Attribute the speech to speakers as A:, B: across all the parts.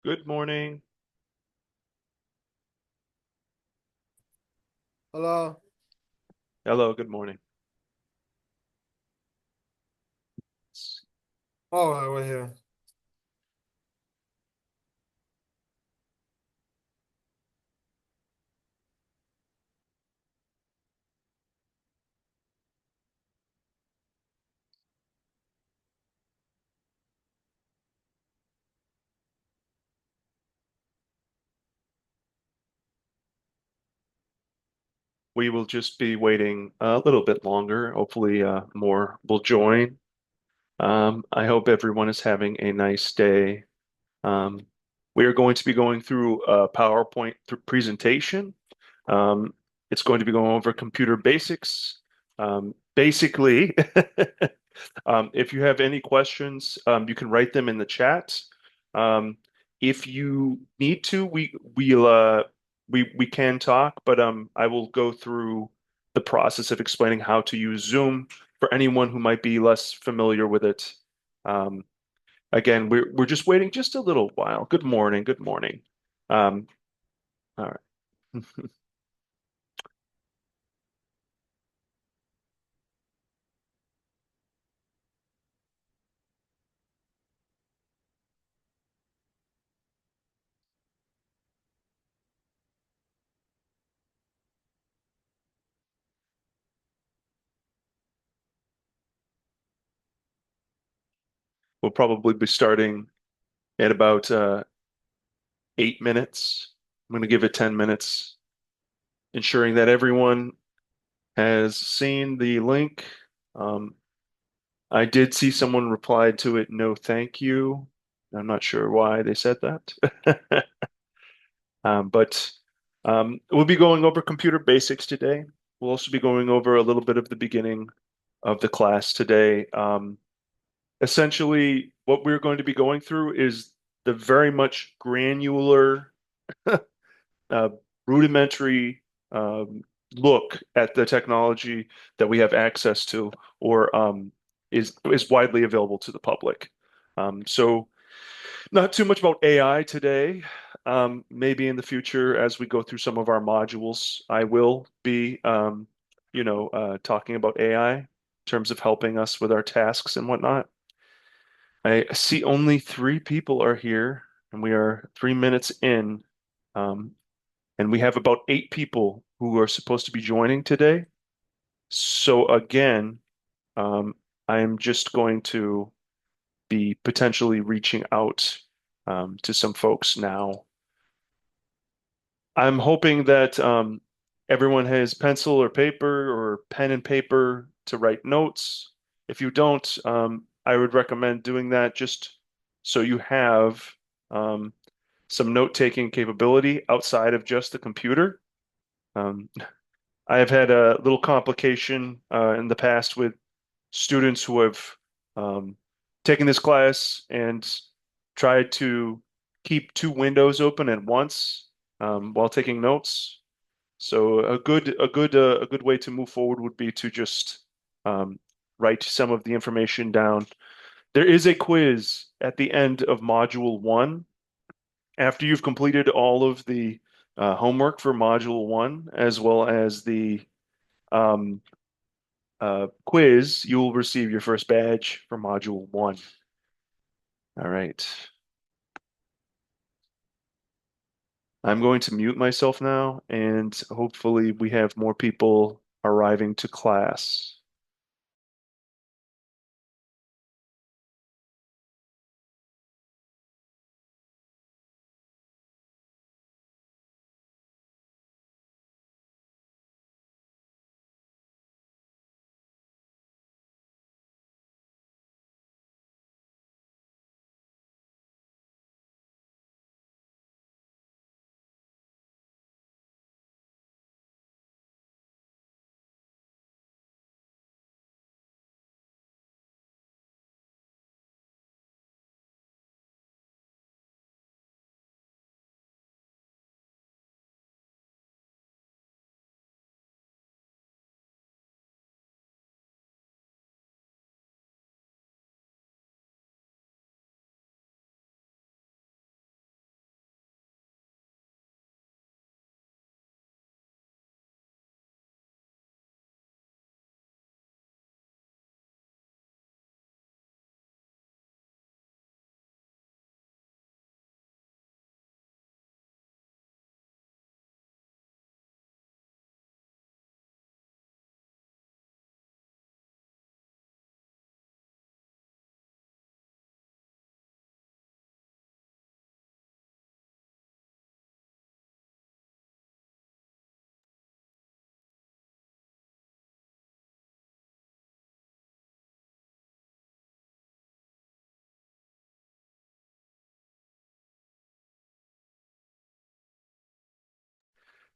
A: Good morning.
B: Hello.
A: Hello, good morning.
B: Oh, we're here.
A: We will just be waiting a little bit longer. Hopefully, more will join. I hope everyone is having a nice day. Um, we are going to be going through a PowerPoint presentation. Um, it's going to be going over computer basics. Basically, if you have any questions, you can write them in the chat. Um, if you need to, we can talk, but I will go through the process of explaining how to use Zoom for anyone who might be less familiar with it. Um, Again, we're just waiting just a little while. Good morning, good morning. Um, all right. We'll probably be starting at about 8 minutes. I'm going to give it 10 minutes, ensuring that everyone has seen the link. Um, I did see someone replied to it, no, thank you. I'm not sure why they said that. But we'll be going over computer basics today. We'll also be going over a little bit of the beginning of the class today. Essentially, what we're going to be going through is the very much granular uh, rudimentary look at the technology that we have access to or is widely available to the public. So not too much about AI today. Maybe in the future, as we go through some of our modules, I will be, talking about AI in terms of helping us with our tasks and whatnot. I see only three people are here, and we are 3 minutes in. Um, and we have about 8 people who are supposed to be joining today. So again, um, I'm just going to be potentially reaching out to some folks now. I'm hoping that everyone has pencil or paper or pen and paper to write notes. If you don't, I would recommend doing that just so you have um, some note-taking capability outside of just the computer. Um, I have had a little complication in the past with students who have um, taken this class and tried to keep two windows open at once while taking notes. So a good way to move forward would be to just um, write some of the information down. There is a quiz at the end of module one. After you've completed all of the homework for module one, as well as the um, quiz, you will receive your first badge for module one. All right. I'm going to mute myself now, and hopefully we have more people arriving to class.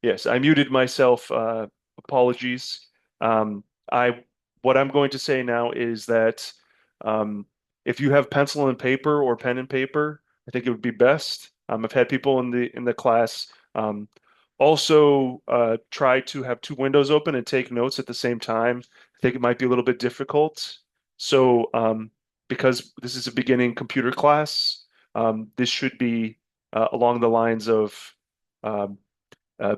A: Yes, I muted myself. Apologies. Um, I what I'm going to say now is that um, if you have pencil and paper or pen and paper, I think it would be best. I've had people in the class also try to have two windows open and take notes at the same time. I think it might be a little bit difficult. So because this is a beginning computer class, this should be along the lines of um, uh,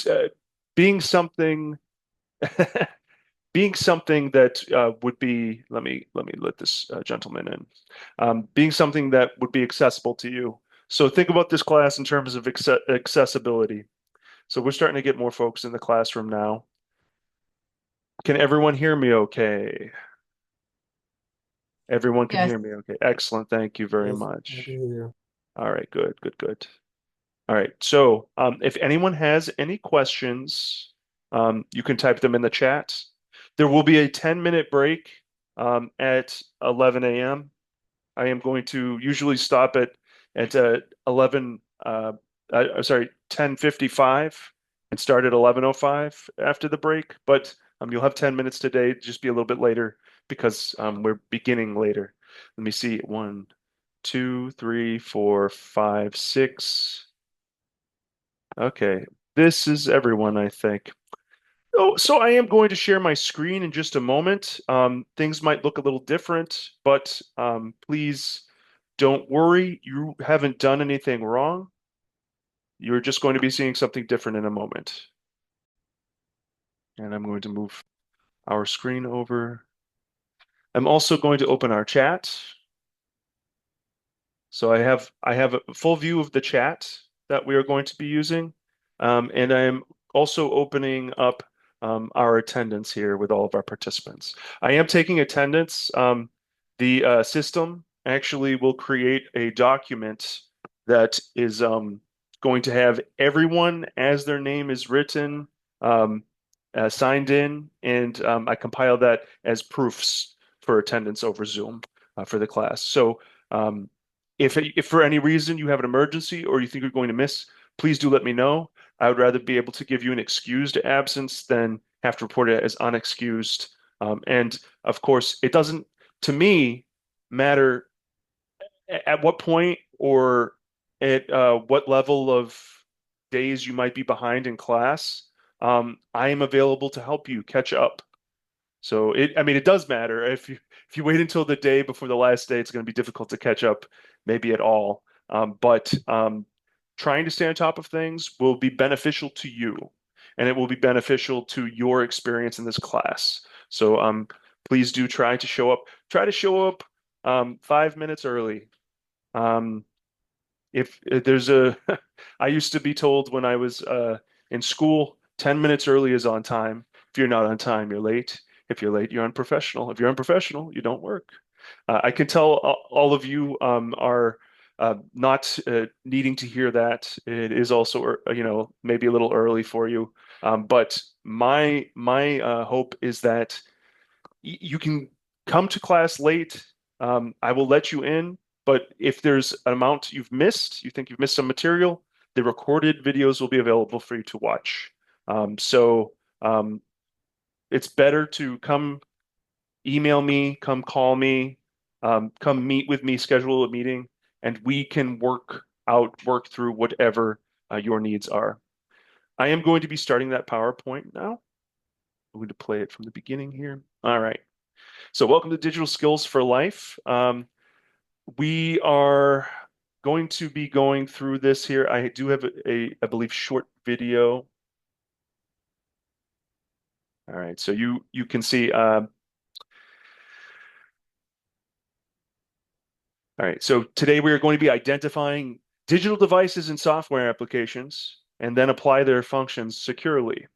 A: uh, being something being something that would be let me let this gentleman in, being something that would be accessible to you. So think about this class in terms of accessibility. So we're starting to get more folks in the classroom now. Can everyone hear me okay? Everyone can
C: Yes.
A: hear me okay. Excellent. Thank you very
B: Yes, I can
A: much.
B: hear you.
A: All right, good, good, good. All right. So, if anyone has any questions, you can type them in the chat. There will be a 10-minute break at 11 a.m. I am going to usually stop at 11 sorry, 10:55 and start at 11:05 after the break, but you'll have 10 minutes today, just be a little bit later because we're beginning later. Let me see. One, two, three, four, five, six. Okay, this is everyone, I think. Oh, so I am going to share my screen in just a moment. Things might look a little different, but please don't worry. You haven't done anything wrong. You're just going to be seeing something different in a moment. And I'm going to move our screen over. I'm also going to open our chat. So I have a full view of the chat that we are going to be using, and I'm also opening up our attendance here with all of our participants. I am taking attendance. The system actually will create a document that is going to have everyone as their name is written, um, signed in, and I compile that as proofs for attendance over Zoom for the class. So. If for any reason you have an emergency or you think you're going to miss, please do let me know. I would rather be able to give you an excused absence than have to report it as unexcused. And of course, it doesn't, to me, matter at what point or at what level of days you might be behind in class. I am available to help you catch up. So I mean, it does matter. If you wait until the day before the last day, it's going to be difficult to catch up, maybe at all. But trying to stay on top of things will be beneficial to you, and it will be beneficial to your experience in this class. So please do try to show up. Try to show up 5 minutes early. Um, if there's a, I used to be told when I was in school, 10 minutes early is on time. If you're not on time, you're late. If you're late, you're unprofessional. If you're unprofessional, you don't work. I can tell all of you are not needing to hear that. It is also, maybe a little early for you. But my hope is that you can come to class late. I will let you in, but if there's an amount you've missed, you think you've missed some material, the recorded videos will be available for you to watch. So it's better to come email me, come call me, come meet with me, schedule a meeting, and we can work through whatever your needs are. I am going to be starting that PowerPoint now. I'm going to play it from the beginning here. All right. So welcome to Digital Skills for Life. We are going to be going through this here. I do have I believe, short video. All right, so you can see. All right, so today we are going to be identifying digital devices and software applications, and then apply their functions securely.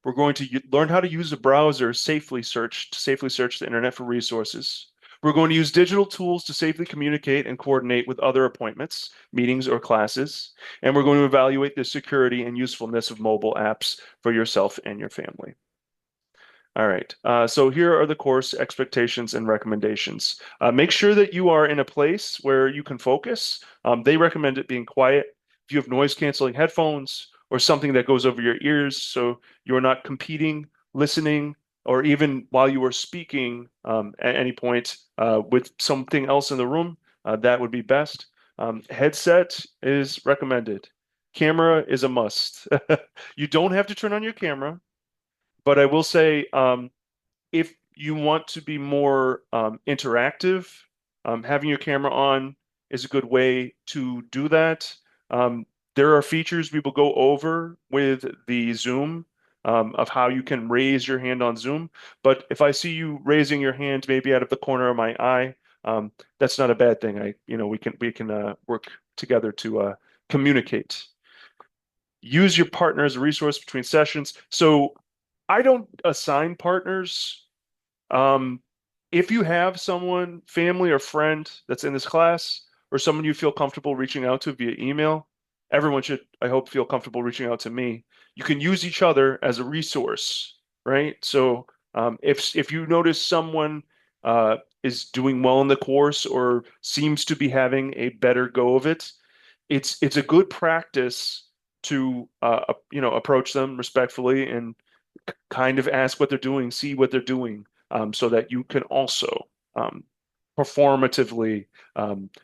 A: We're going to learn how to use a browser to safely search the internet for resources. We're going to use digital tools to safely communicate and coordinate with other appointments, meetings, or classes. And we're going to evaluate the security and usefulness of mobile apps for yourself and your family. All right, so here are the course expectations and recommendations. Make sure that you are in a place where you can focus. They recommend it being quiet. If you have noise canceling headphones or something that goes over your ears, so you're not competing, listening, or even while you are speaking at any point with something else in the room. That would be best. Headset is recommended. Camera is a must. You don't have to turn on your camera, but I will say if you want to be more interactive, having your camera on is a good way to do that. Um, there are features we will go over with the Zoom of how you can raise your hand on Zoom. But if I see you raising your hand maybe out of the corner of my eye, that's not a bad thing. We can work together to communicate. Use your partner as a resource between sessions. So I don't assign partners. um, if you have someone, family or friend that's in this class, or someone you feel comfortable reaching out to via email, everyone should, I hope, feel comfortable reaching out to me. You can use each other as a resource, right? So if you notice someone is doing well in the course or seems to be having a better go of it, it's a good practice to approach them respectfully and kind of ask what they're doing, see what they're doing, so that you can also um, performatively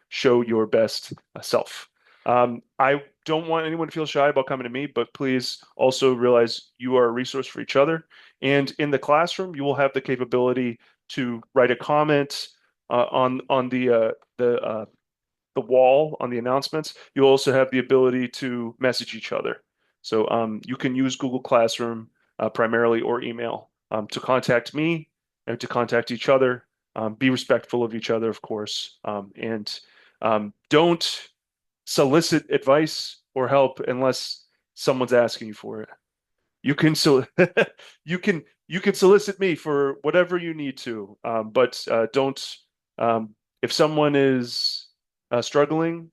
A: show your best self. I don't want anyone to feel shy about coming to me, but please also realize you are a resource for each other. And in the classroom, you will have the capability to write a comment on the wall on the announcements. You'll also have the ability to message each other. So you can use Google Classroom primarily or email to contact me and to contact each other. Be respectful of each other, of course, and don't solicit advice or help unless someone's asking you for it. You can so you can solicit me for whatever you need to, but don't. If someone is struggling,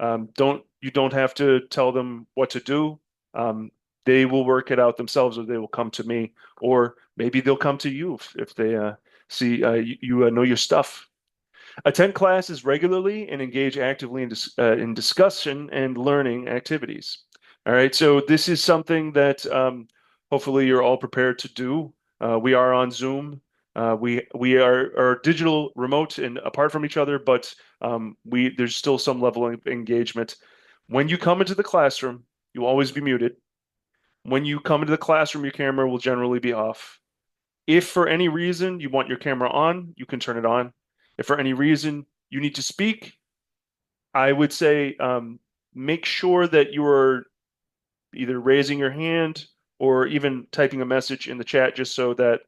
A: don't have to tell them what to do. Um, they will work it out themselves, or they will come to me, or maybe they'll come to you if they see you know your stuff. Attend classes regularly and engage actively in discussion and learning activities. All right, so this is something that hopefully you're all prepared to do. We are on Zoom. We are digital, remote, and apart from each other, but we there's still some level of engagement. When you come into the classroom, you'll always be muted. When you come into the classroom, your camera will generally be off. If for any reason you want your camera on, you can turn it on. If for any reason you need to speak, I would say make sure that you are either raising your hand or even typing a message in the chat just so that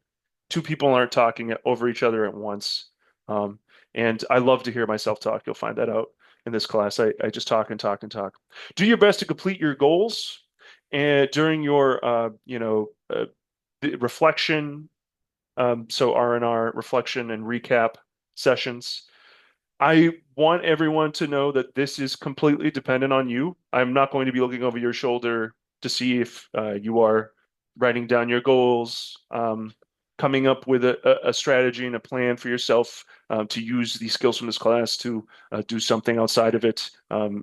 A: two people aren't talking over each other at once. Um, and I love to hear myself talk. You'll find that out in this class. I just talk and talk and talk. Do your best to complete your goals and during your reflection, so R&R reflection and recap sessions. I want everyone to know that this is completely dependent on you. I'm not going to be looking over your shoulder to see if you are writing down your goals, coming up with a strategy and a plan for yourself to use these skills from this class to do something outside of it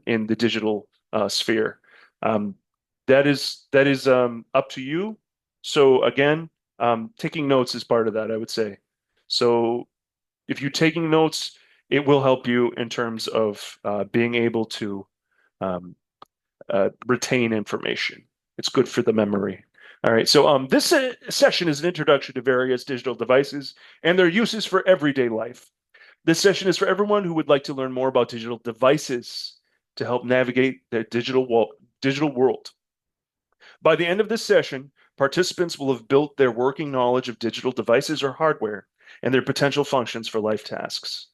A: in the digital sphere. Um, that is up to you. So again, taking notes is part of that, I would say. So if you're taking notes, it will help you in terms of being able to um, retain information. It's good for the memory. All right, so this session is an introduction to various digital devices and their uses for everyday life. This session is for everyone who would like to learn more about digital devices to help navigate their digital world. By the end of this session, participants will have built their working knowledge of digital devices or hardware and their potential functions for life tasks.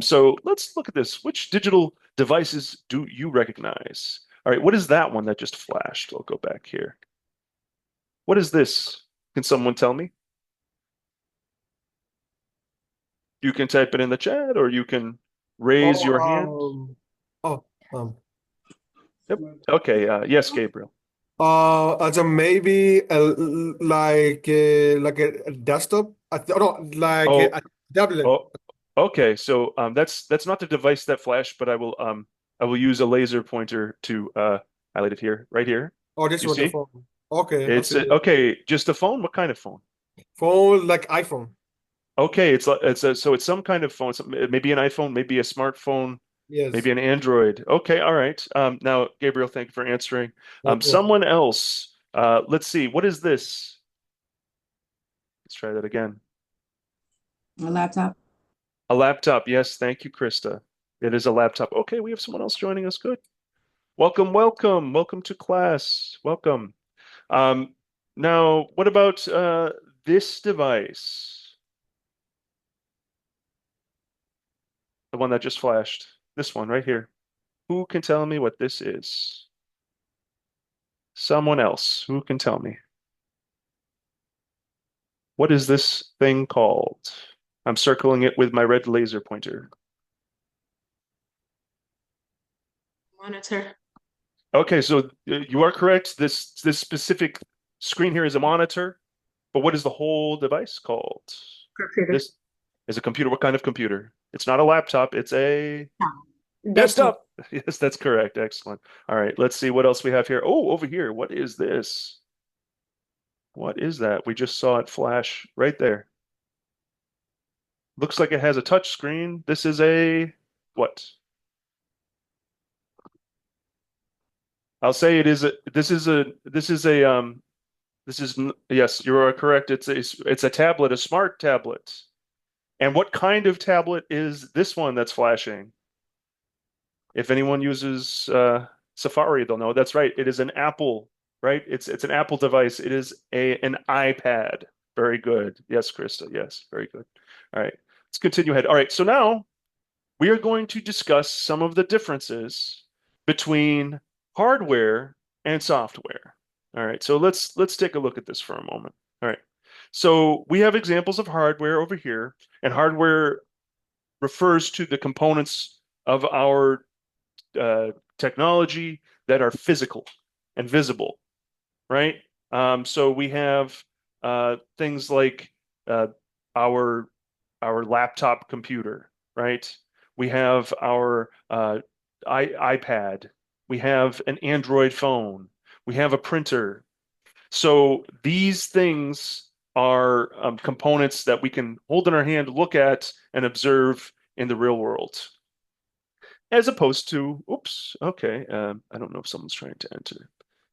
A: So let's look at this. Which digital devices do you recognize? All right, what is that one that just flashed? I'll go back here. What is this? Can someone tell me? You can type it in the chat or you can raise your hand.
B: Oh, oh, um,
A: Yep. Okay. Yes, Gabriel.
B: so maybe like a desktop. No, like
A: Oh,
B: a tablet.
A: oh, okay. So that's not the device that flashed, but I will use a laser pointer to highlight it here, right here.
B: Oh, this
A: You
B: one, the
A: see?
B: phone. Okay, I
A: It's
B: see it.
A: okay, just a phone. What kind of phone?
B: Phone like iPhone.
A: Okay, so it's some kind of phone. Maybe an iPhone, maybe a smartphone, maybe
B: Yes.
A: an Android. Okay, all right. Now, Gabriel, thank you for answering.
B: Okay.
A: Someone else. Let's see. What is this? Let's try that again.
C: A laptop.
A: A laptop. Yes, thank you, Krista. It is a laptop. Okay, we have someone else joining us. Good. Welcome, welcome, welcome to class. Welcome. Um, Now, what about this device? The one that just flashed. This one right here. Who can tell me what this is? Someone else. Who can tell me? What is this thing called? I'm circling it with my red laser pointer.
C: Monitor.
A: Okay, so you are correct. This specific screen here is a monitor, but what is the whole device called?
C: Computer.
A: This is a computer. What kind of computer? It's not a laptop, it's a
C: Desktop.
A: desktop. Yes, that's correct. Excellent. All right, let's see what else we have here. Oh, over here. What is this? What is that? We just saw it flash right there. Looks like it has a touch screen. This is a what? I'll say it is a this is yes, you are correct. It's a tablet, a smart tablet. And what kind of tablet is this one that's flashing? If anyone uses Safari, they'll know. That's right. It is an Apple, right? It's an Apple device. It is an iPad. Very good. Yes, Krista. Yes, very good. All right. Let's continue ahead. All right. So now we are going to discuss some of the differences between hardware and software. All right. So let's take a look at this for a moment. All right. So we have examples of hardware over here, and hardware refers to the components of our uh, technology that are physical and visible, right? So we have things like uh, our laptop computer, right? We have our iPad. We have an Android phone. We have a printer. So these things are components that we can hold in our hand, look at, and observe in the real world as opposed to, oops, okay, I don't know if someone's trying to enter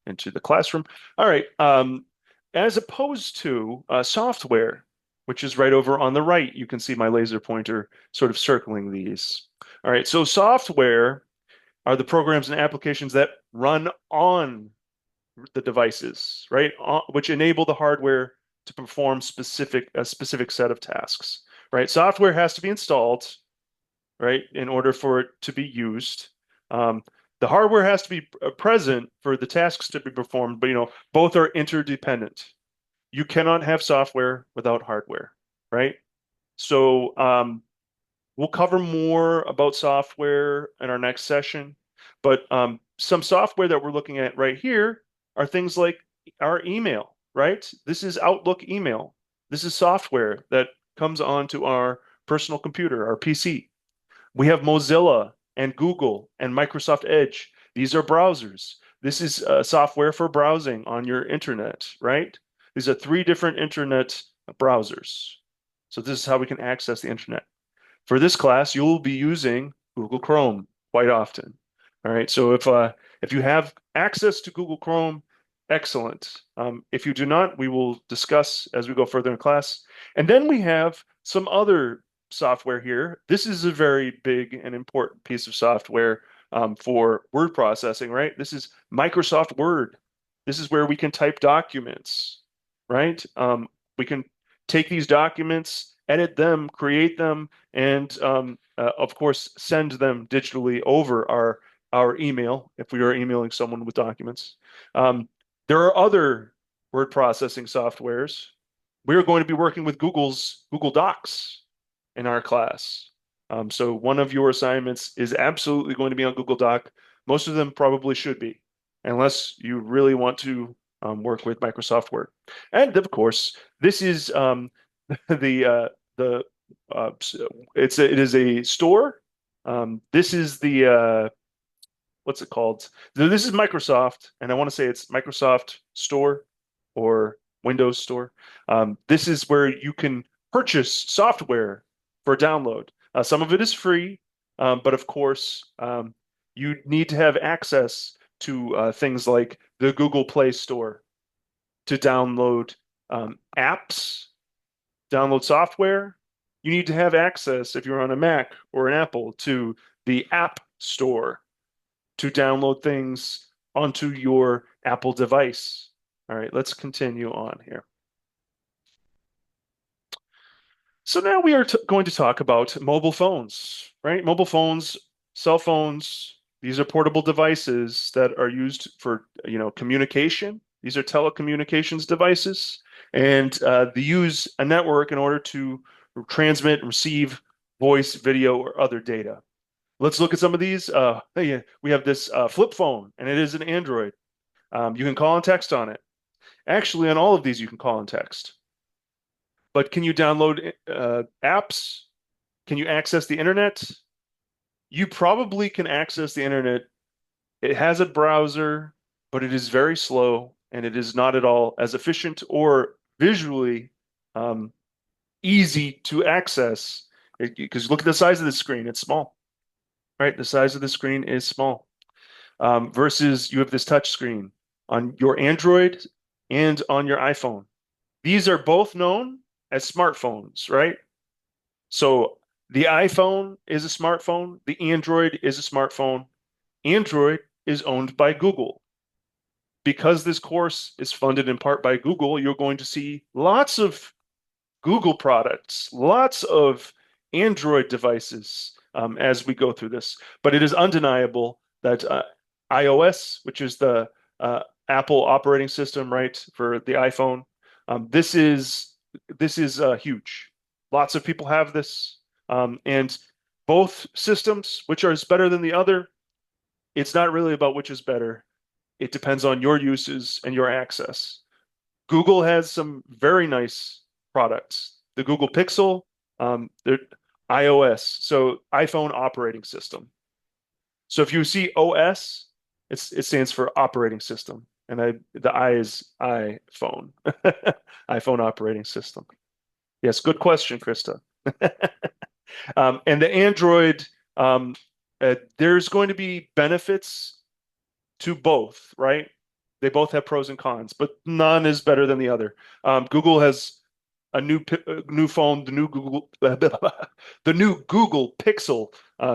A: into the classroom. All right, as opposed to software, which is right over on the right, you can see my laser pointer sort of circling these. All right, so software are the programs and applications that run on the devices, right, which enable the hardware to perform a specific set of tasks, right? Software has to be installed right, in order for it to be used. Um, the hardware has to be present for the tasks to be performed, but both are interdependent. You cannot have software without hardware, right? So we'll cover more about software in our next session, but some software that we're looking at right here are things like our email, right? This is Outlook email. This is software that comes onto our personal computer, our PC. We have Mozilla and Google and Microsoft Edge. These are browsers. This is software for browsing on your internet, right? These are three different internet browsers. So this is how we can access the internet. For this class, you'll be using Google Chrome quite often. All right. So if you have access to Google Chrome, excellent. If you do not, we will discuss as we go further in class. And then we have some other software here. This is a very big and important piece of software for word processing, right? This is Microsoft Word. This is where we can type documents, right? We can take these documents, edit them, create them, and of course, send them digitally over our email if we are emailing someone with documents. Um, there are other word processing softwares. We are going to be working with Google's Google Docs in our class. So one of your assignments is absolutely going to be on Google Doc. Most of them probably should be, unless you really want to work with Microsoft Word. And of course, this is the it is a store. This is the what's it called? This is Microsoft, and I want to say it's Microsoft Store or Windows Store. This is where you can purchase software for download. Some of it is free, but of course, you need to have access to things like the Google Play Store to download apps, download software. You need to have access, if you're on a Mac or an Apple, to the App Store to download things onto your Apple device. All right, let's continue on here. So now we are going to talk about mobile phones, right? Mobile phones, cell phones, these are portable devices that are used for, communication. These are telecommunications devices, and they use a network in order to transmit and receive voice, video, or other data. Let's look at some of these. Yeah, we have this flip phone, and it is an Android. You can call and text on it. Actually, on all of these, you can call and text. But can you download apps? Can you access the internet? You probably can access the internet. It has a browser, but it is very slow and it is not at all as efficient or visually um, easy to access. Because look at the size of the screen, it's small, right? The size of the screen is small. Versus you have this touch screen on your Android and on your iPhone. These are both known as smartphones, right? So the iPhone is a smartphone, the Android is a smartphone. Android is owned by Google. Because this course is funded in part by Google, you're going to see lots of Google products, lots of Android devices as we go through this. But it is undeniable that iOS, which is the Apple operating system, right, for the iPhone, this is huge. Lots of people have this, and both systems, which are better than the other, it's not really about which is better. It depends on your uses and your access. Google has some very nice products. The Google Pixel, the iOS, so iPhone operating system. So if you see OS, it stands for operating system, and the I is iPhone, iPhone operating system. Yes, good question, Krista. And the Android, there's going to be benefits to both, right? They both have pros and cons, but none is better than the other. Google has a new phone, the new Google, the new Google Pixel.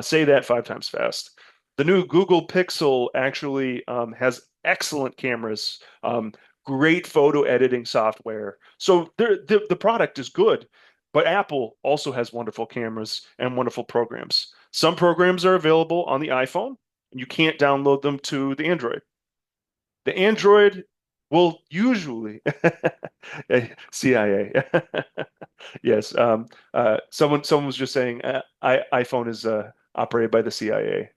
A: Say that 5 times fast. The new Google Pixel actually has excellent cameras, great photo editing software. So the product is good, but Apple also has wonderful cameras and wonderful programs. Some programs are available on the iPhone, and you can't download them to the Android. The Android will usually CIA. Yes. Someone was just saying iPhone is operated by the CIA.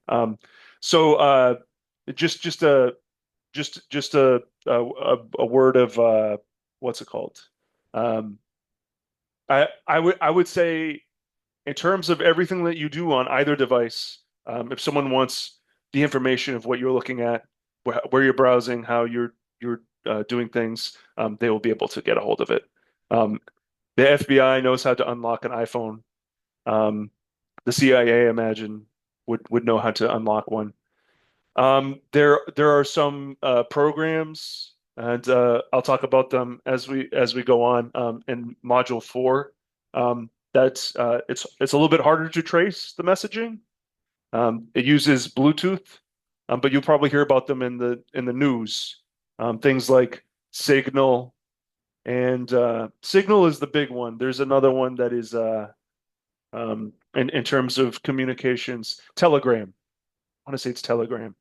A: So just a word of what's it called? Um, I would say in terms of everything that you do on either device, if someone wants the information of what you're looking at, where you're browsing, how you're doing things, they will be able to get a hold of it. Um, the FBI knows how to unlock an iPhone. The CIA, I imagine, would know how to unlock one. There are some programs, and I'll talk about them as we go on in Module 4. That's it's a little bit harder to trace the messaging. It uses Bluetooth, but you'll probably hear about them in the news. Things like Signal, and Signal is the big one. There's another one that is in terms of communications, Telegram. I want to say it's Telegram.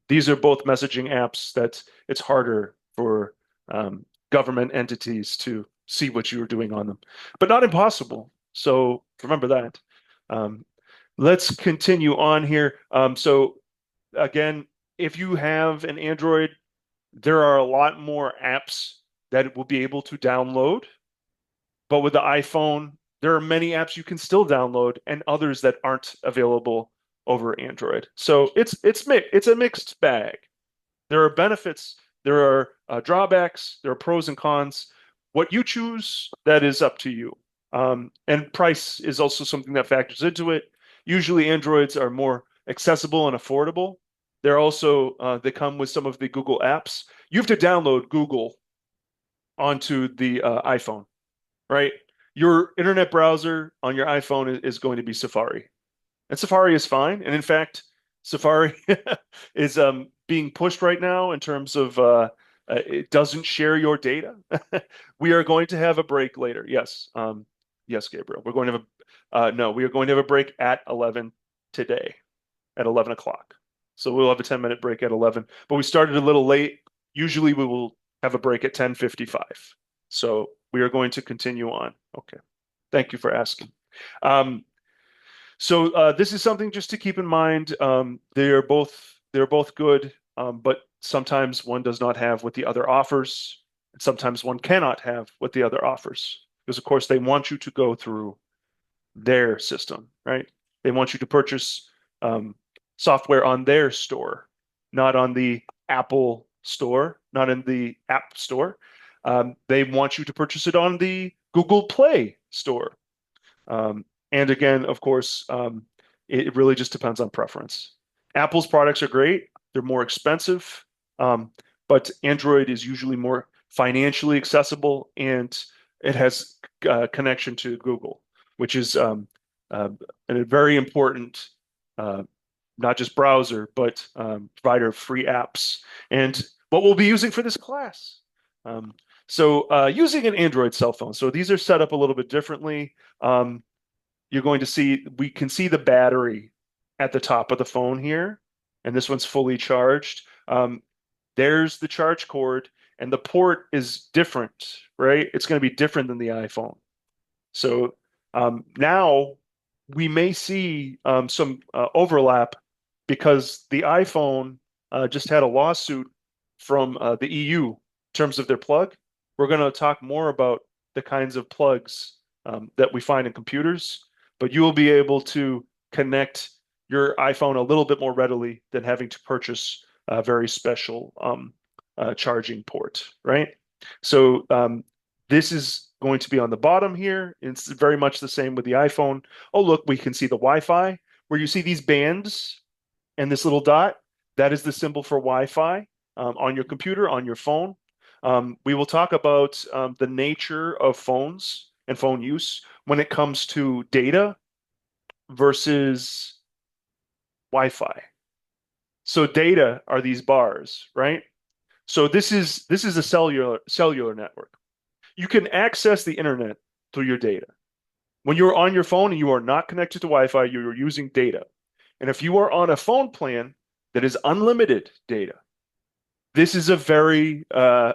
A: These are both messaging apps that it's harder for government entities to see what you are doing on them, but not impossible. So remember that. Let's continue on here. So again, if you have an Android, there are a lot more apps that it will be able to download. But with the iPhone, there are many apps you can still download and others that aren't available over Android. So it's a mixed bag. There are benefits, there are drawbacks, there are pros and cons. What you choose, that is up to you. And price is also something that factors into it. Usually, Androids are more accessible and affordable. They're also they come with some of the Google apps. You have to download Google onto the iPhone, right? Your internet browser on your iPhone is going to be Safari. And Safari is fine. And in fact, Safari is being pushed right now in terms of it doesn't share your data. We are going to have a break later. Yes. Yes, Gabriel. We're going to have no, we are going to have a break at 11 today, at 11 o'clock. So we'll have a 10-minute break at 11. But we started a little late. Usually we will have a break at 10:55. So we are going to continue on. Okay. Thank you for asking. So this is something just to keep in mind. They're both good, but sometimes one does not have what the other offers, and sometimes one cannot have what the other offers because, of course, they want you to go through their system, right? They want you to purchase software on their store, not on the Apple store, not in the App Store. They want you to purchase it on the Google Play store. And again, of course, it really just depends on preference. Apple's products are great. They're more expensive, but Android is usually more financially accessible and it has connection to Google, which is a very important, uh, not just browser, but provider of free apps. And what we'll be using for this class. So using an Android cell phone. So these are set up a little bit differently. You're going to see, we can see the battery at the top of the phone here, and this one's fully charged. There's the charge cord, and the port is different, right? It's going to be different than the iPhone. So now we may see some overlap because the iPhone just had a lawsuit from the EU in terms of their plug. We're going to talk more about the kinds of plugs that we find in computers, but you will be able to connect your iPhone a little bit more readily than having to purchase a very special charging port, right? So this is going to be on the bottom here. It's very much the same with the iPhone. Oh, look, we can see the Wi-Fi where you see these bands and this little dot. That is the symbol for Wi-Fi on your computer, on your phone. We will talk about the nature of phones and phone use when it comes to data versus Wi-Fi. So data are these bars, right? So this is a cellular network. You can access the internet through your data. When you're on your phone and you are not connected to Wi-Fi, you're using data. And if you are on a phone plan that is unlimited data, this is a very a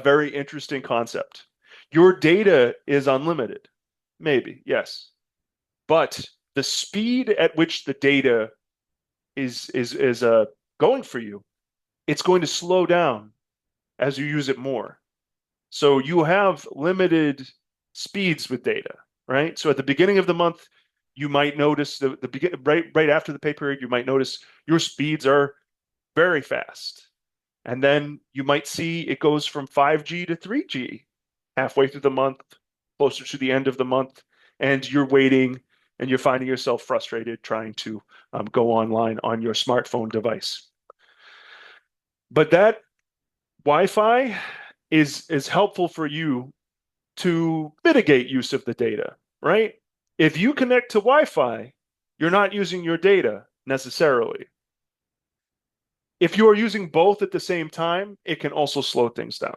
A: very interesting concept. Your data is unlimited, maybe, yes, but the speed at which the data is going for you, it's going to slow down as you use it more. So you have limited speeds with data, right? So at the beginning of the month, you might notice right after the pay period, you might notice your speeds are very fast. And then you might see it goes from 5G to 3G halfway through the month, closer to the end of the month, and you're waiting and you're finding yourself frustrated trying to go online on your smartphone device. But that Wi-Fi is helpful for you to mitigate use of the data, right? If you connect to Wi-Fi, you're not using your data necessarily. If you are using both at the same time, it can also slow things down.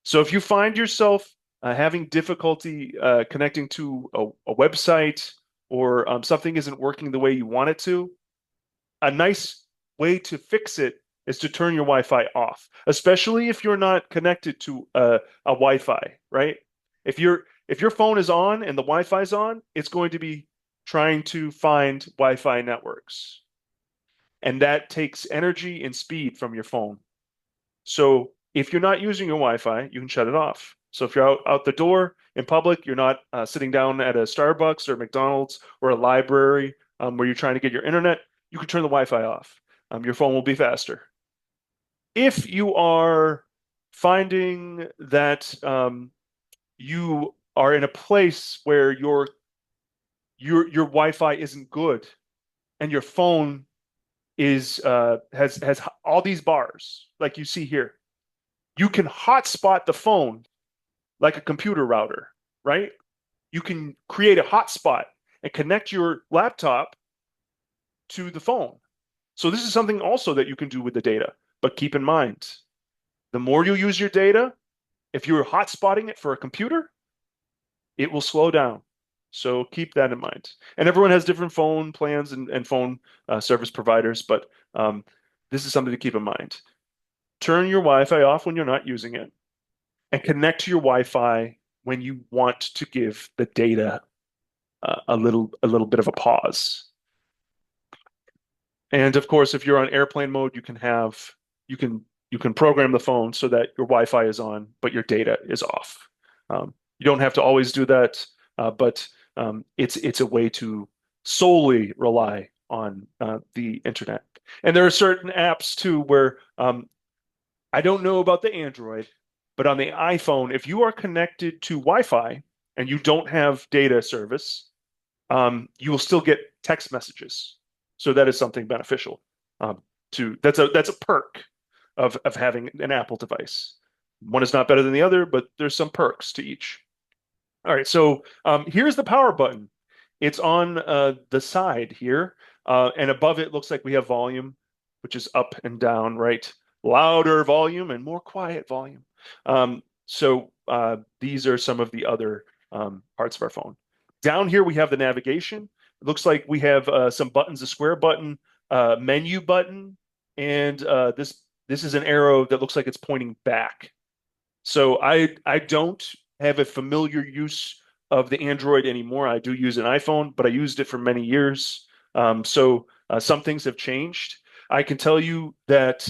A: So if you find yourself having difficulty connecting to a website or something isn't working the way you want it to, a nice way to fix it is to turn your Wi-Fi off, especially if you're not connected to a Wi-Fi, right? If your phone is on and the Wi-Fi is on, it's going to be trying to find Wi-Fi networks. And that takes energy and speed from your phone. So if you're not using your Wi-Fi, you can shut it off. So if you're out the door in public, you're not sitting down at a Starbucks or McDonald's or a library where you're trying to get your internet, you can turn the Wi-Fi off. Your phone will be faster. If you are finding that you are in a place where your Wi-Fi isn't good and your phone is has all these bars like you see here, you can hotspot the phone like a computer router, right? You can create a hotspot and connect your laptop to the phone. So this is something also that you can do with the data. But keep in mind, the more you use your data, if you're hotspotting it for a computer, it will slow down. So keep that in mind. And everyone has different phone plans and phone service providers, but this is something to keep in mind. Turn your Wi-Fi off when you're not using it and connect to your Wi-Fi when you want to give the data a little bit of a pause. And of course, if you're on airplane mode, you can you can program the phone so that your Wi-Fi is on, but your data is off. You don't have to always do that, but it's a way to solely rely on the internet. And there are certain apps too where I don't know about the Android, but on the iPhone, if you are connected to Wi-Fi and you don't have data service, you will still get text messages. So that is something beneficial. That's a perk of having an Apple device. One is not better than the other, but there's some perks to each. All right, so here's the power button. It's on the side here, and above it looks like we have volume, which is up and down, right? Louder volume and more quiet volume. So these are some of the other parts of our phone. Down here we have the navigation. It looks like we have some buttons, a square button, menu button, and this is an arrow that looks like it's pointing back. So I don't have a familiar use of the Android anymore. I do use an iPhone, but I used it for many years. So some things have changed. I can tell you that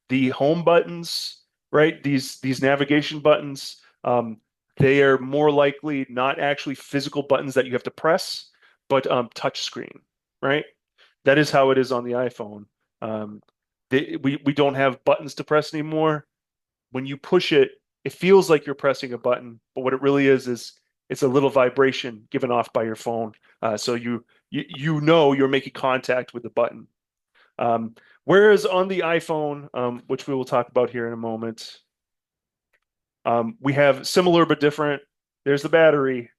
A: the home buttons, right? These navigation buttons, they are more likely not actually physical buttons that you have to press, but touch screen, right? That is how it is on the iPhone. We don't have buttons to press anymore. When you push it, it feels like you're pressing a button, but what it really is it's a little vibration given off by your phone. So you know you're making contact with the button. Um, Whereas on the iPhone, which we will talk about here in a moment, we have similar but different. There's the battery.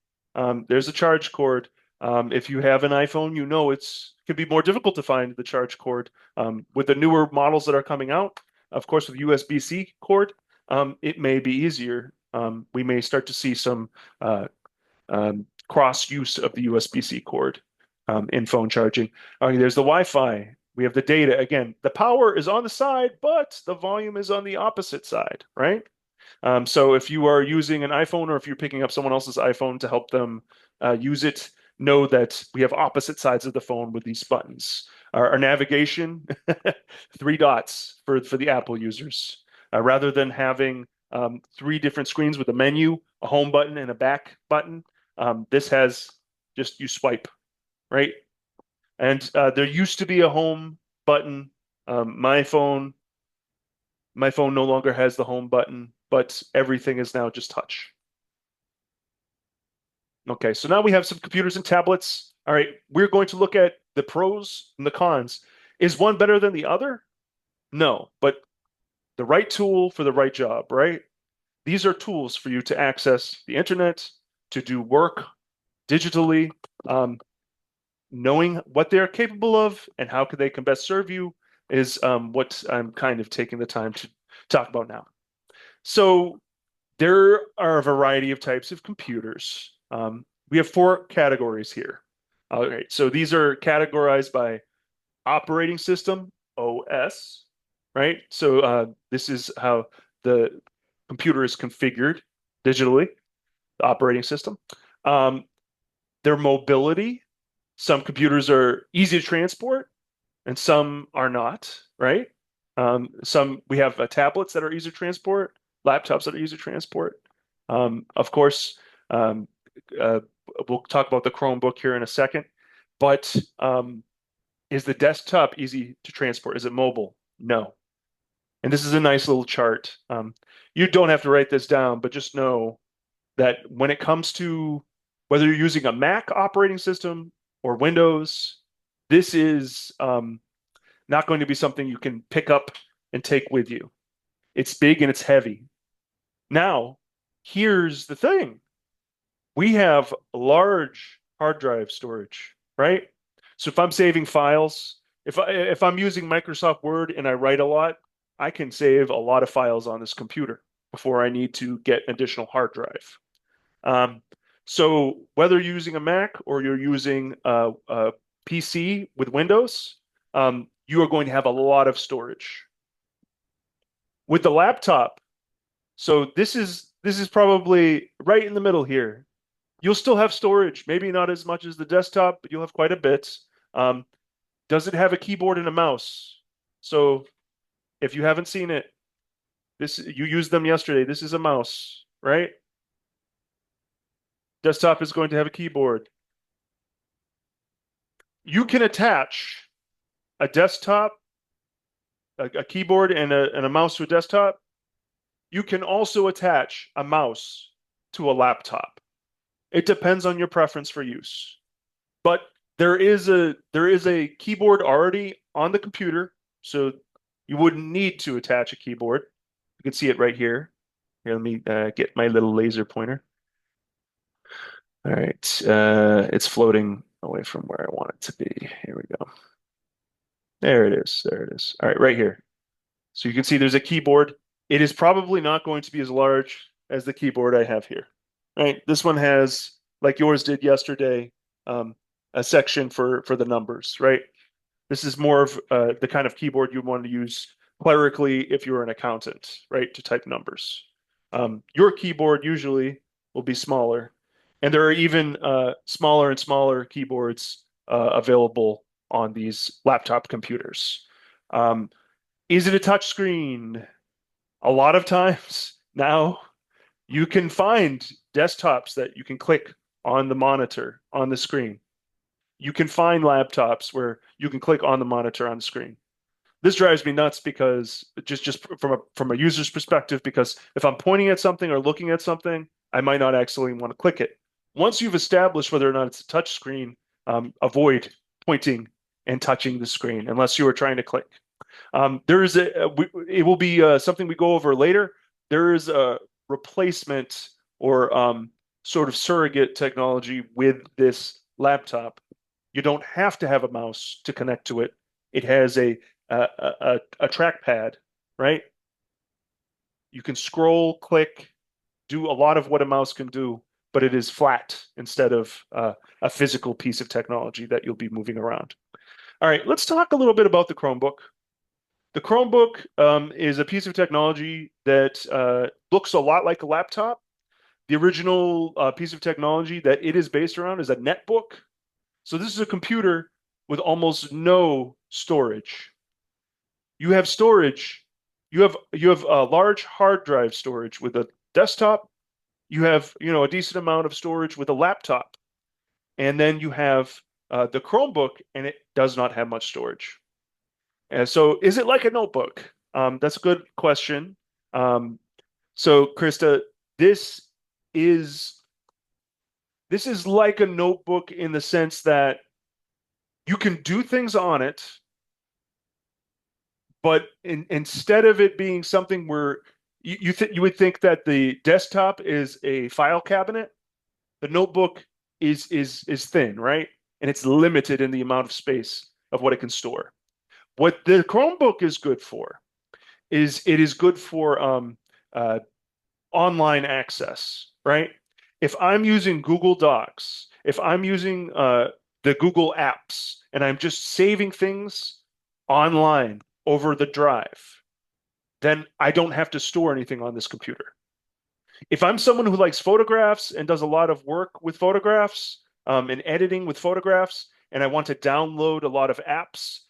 A: There's a charge cord. If you have an iPhone, you know it can be more difficult to find the charge cord. With the newer models that are coming out, of course, with USB-C cord, it may be easier. We may start to see some cross use of the USB-C cord in phone charging. There's the Wi-Fi. We have the data. Again, the power is on the side, but the volume is on the opposite side, right? So if you are using an iPhone or if you're picking up someone else's iPhone to help them use it, know that we have opposite sides of the phone with these buttons. Our navigation, three dots for the Apple users. Rather than having three different screens with a menu, a home button, and a back button, this has just you swipe, right? And there used to be a home button. My phone no longer has the home button, but everything is now just touch. Okay, so now we have some computers and tablets. All right, we're going to look at the pros and the cons. Is one better than the other? No, but the right tool for the right job, right? These are tools for you to access the internet, to do work digitally, knowing what they're capable of and how they can best serve you is what I'm kind of taking the time to talk about now. So there are a variety of types of computers. We have four categories here. All right, so these are categorized by operating system, OS, right? So this is how the computer is configured digitally, the operating system. Their mobility, some computers are easy to transport and some are not, right? Some we have tablets that are easy to transport, laptops that are easy to transport. Of course, we'll talk about the Chromebook here in a second. But is the desktop easy to transport? Is it mobile? No. And this is a nice little chart. You don't have to write this down, but just know that when it comes to whether you're using a Mac operating system or Windows, this is not going to be something you can pick up and take with you. It's big and it's heavy. Now, here's the thing. We have large hard drive storage, right? So if I'm saving files, if I'm using Microsoft Word and I write a lot, I can save a lot of files on this computer before I need to get an additional hard drive. So whether you're using a Mac or you're using a PC with Windows, you are going to have a lot of storage. With the laptop, so this is probably right in the middle here. You'll still have storage, maybe not as much as the desktop, but you'll have quite a bit. Um, does it have a keyboard and a mouse? So if you haven't seen it, this you used them yesterday. This is a mouse, right? Desktop is going to have a keyboard. You can attach a desktop, a keyboard, and a mouse to a desktop. You can also attach a mouse to a laptop. It depends on your preference for use. But there is a keyboard already on the computer, so you wouldn't need to attach a keyboard. You can see it right here. Here, let me get my little laser pointer. All right, it's floating away from where I want it to be. Here we go. There it is. There it is. All right, right here. So you can see there's a keyboard. It is probably not going to be as large as the keyboard I have here. Right? This one has, like yours did yesterday, a section for the numbers, right? This is more of the kind of keyboard you want to use clerically if you're an accountant, right, to type numbers. Your keyboard usually will be smaller, and there are even smaller and smaller keyboards available on these laptop computers. Um, is it a touch screen? A lot of times now you can find desktops that you can click on the monitor on the screen. You can find laptops where you can click on the monitor on the screen. This drives me nuts because just from a user's perspective, because if I'm pointing at something or looking at something, I might not actually want to click it. Once you've established whether or not it's a touch screen, avoid pointing and touching the screen unless you are trying to click. There is it will be something we go over later. There is a replacement or sort of surrogate technology with this laptop. You don't have to have a mouse to connect to it. It has a trackpad, right? You can scroll, click, do a lot of what a mouse can do, but it is flat instead of a physical piece of technology that you'll be moving around. All right, let's talk a little bit about the Chromebook. The Chromebook is a piece of technology that looks a lot like a laptop. The original piece of technology that it is based around is a netbook. So this is a computer with almost no storage. You have storage. You have a large hard drive storage with a desktop. You have a decent amount of storage with a laptop, and then you have the Chromebook, and it does not have much storage. And so, is it like a notebook? That's a good question. Um, so, Krista, this is this is like a notebook in the sense that you can do things on it, but instead of it being something where you would think that the desktop is a file cabinet, the notebook is thin, right? And it's limited in the amount of space of what it can store. What the Chromebook is good for is it is good for uh, online access, right? If I'm using Google Docs, if I'm using the Google apps, and I'm just saving things online over the drive, then I don't have to store anything on this computer. If I'm someone who likes photographs and does a lot of work with photographs and editing with photographs, and I want to download a lot of apps,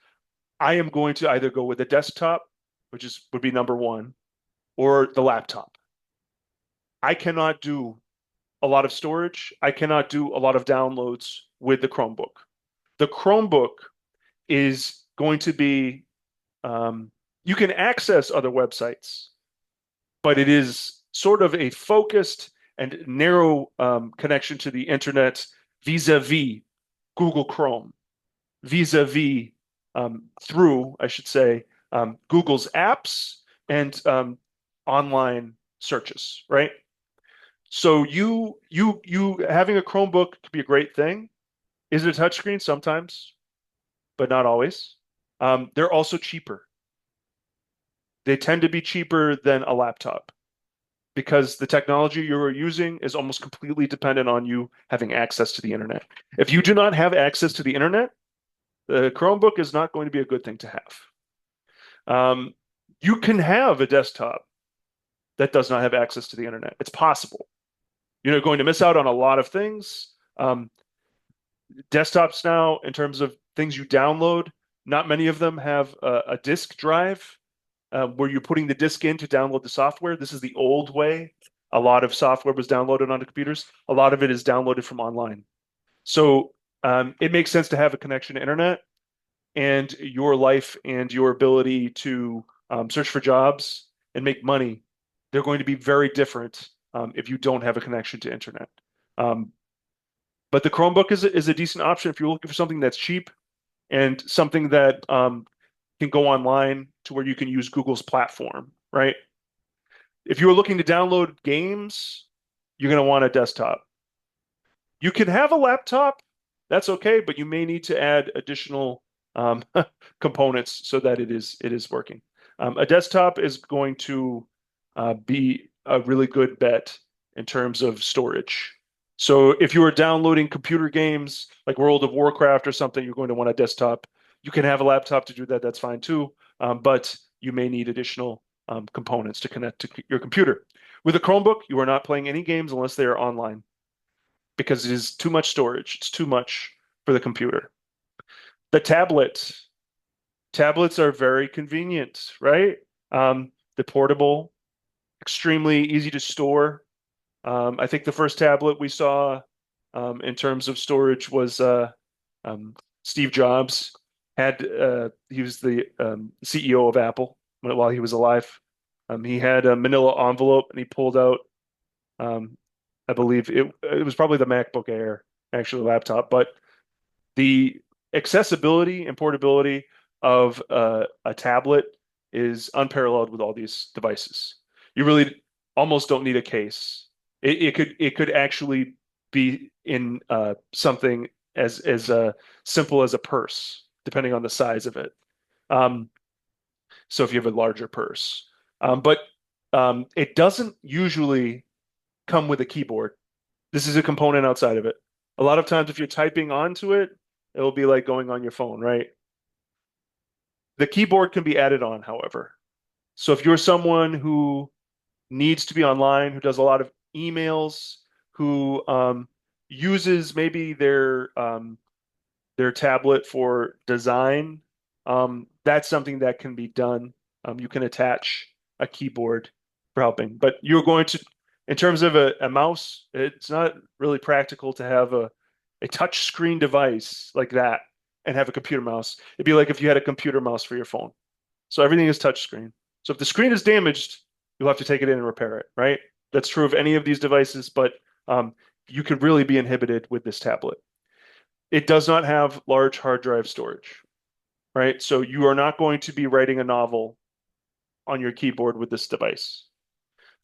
A: I am going to either go with the desktop, which would be number one, or the laptop. I cannot do a lot of storage. I cannot do a lot of downloads with the Chromebook. The Chromebook is going to be, you can access other websites, but it is sort of a focused and narrow connection to the internet vis-a-vis Google Chrome, vis-a-vis through, I should say, Google's apps and online searches, right? So you having a Chromebook could be a great thing. Is it a touchscreen? Sometimes, but not always. They're also cheaper. They tend to be cheaper than a laptop because the technology you're using is almost completely dependent on you having access to the internet. If you do not have access to the internet, the Chromebook is not going to be a good thing to have. You can have a desktop that does not have access to the internet. It's possible. You're going to miss out on a lot of things. Desktops now, in terms of things you download, not many of them have a disk drive where you're putting the disk in to download the software. This is the old way. A lot of software was downloaded onto computers. A lot of it is downloaded from online. So it makes sense to have a connection to internet, and your life and your ability to search for jobs and make money, they're going to be very different if you don't have a connection to internet. Um, but the Chromebook is a decent option if you're looking for something that's cheap and something that can go online to where you can use Google's platform, right? If you're looking to download games, you're going to want a desktop. You can have a laptop, that's okay, but you may need to add additional um, components so that it is working. A desktop is going to be a really good bet in terms of storage. So if you are downloading computer games like World of Warcraft or something, you're going to want a desktop. You can have a laptop to do that, that's fine too, but you may need additional components to connect to your computer. With a Chromebook, you are not playing any games unless they are online because it is too much storage. It's too much for the computer. The tablets are very convenient, right? The portable, extremely easy to store. I think the first tablet we saw in terms of storage was um, Steve Jobs he was the CEO of Apple while he was alive. He had a manila envelope and he pulled out um, I believe it was probably the MacBook Air, actually laptop, but the accessibility and portability of a tablet is unparalleled with all these devices. You really almost don't need a case. It could actually be in something as simple as a purse, depending on the size of it. Um, so if you have a larger purse, but it doesn't usually come with a keyboard. This is a component outside of it. A lot of times, if you're typing onto it, it'll be like going on your phone, right? The keyboard can be added on, however. So if you're someone who needs to be online, who does a lot of emails, who uses maybe their tablet for design, that's something that can be done. You can attach a keyboard for helping, but you're going to, in terms of a mouse, it's not really practical to have a touch screen device like that and have a computer mouse. It'd be like if you had a computer mouse for your phone. So everything is touch screen. So if the screen is damaged, you'll have to take it in and repair it, right? That's true of any of these devices, but um, you could really be inhibited with this tablet. It does not have large hard drive storage, right? So you are not going to be writing a novel on your keyboard with this device.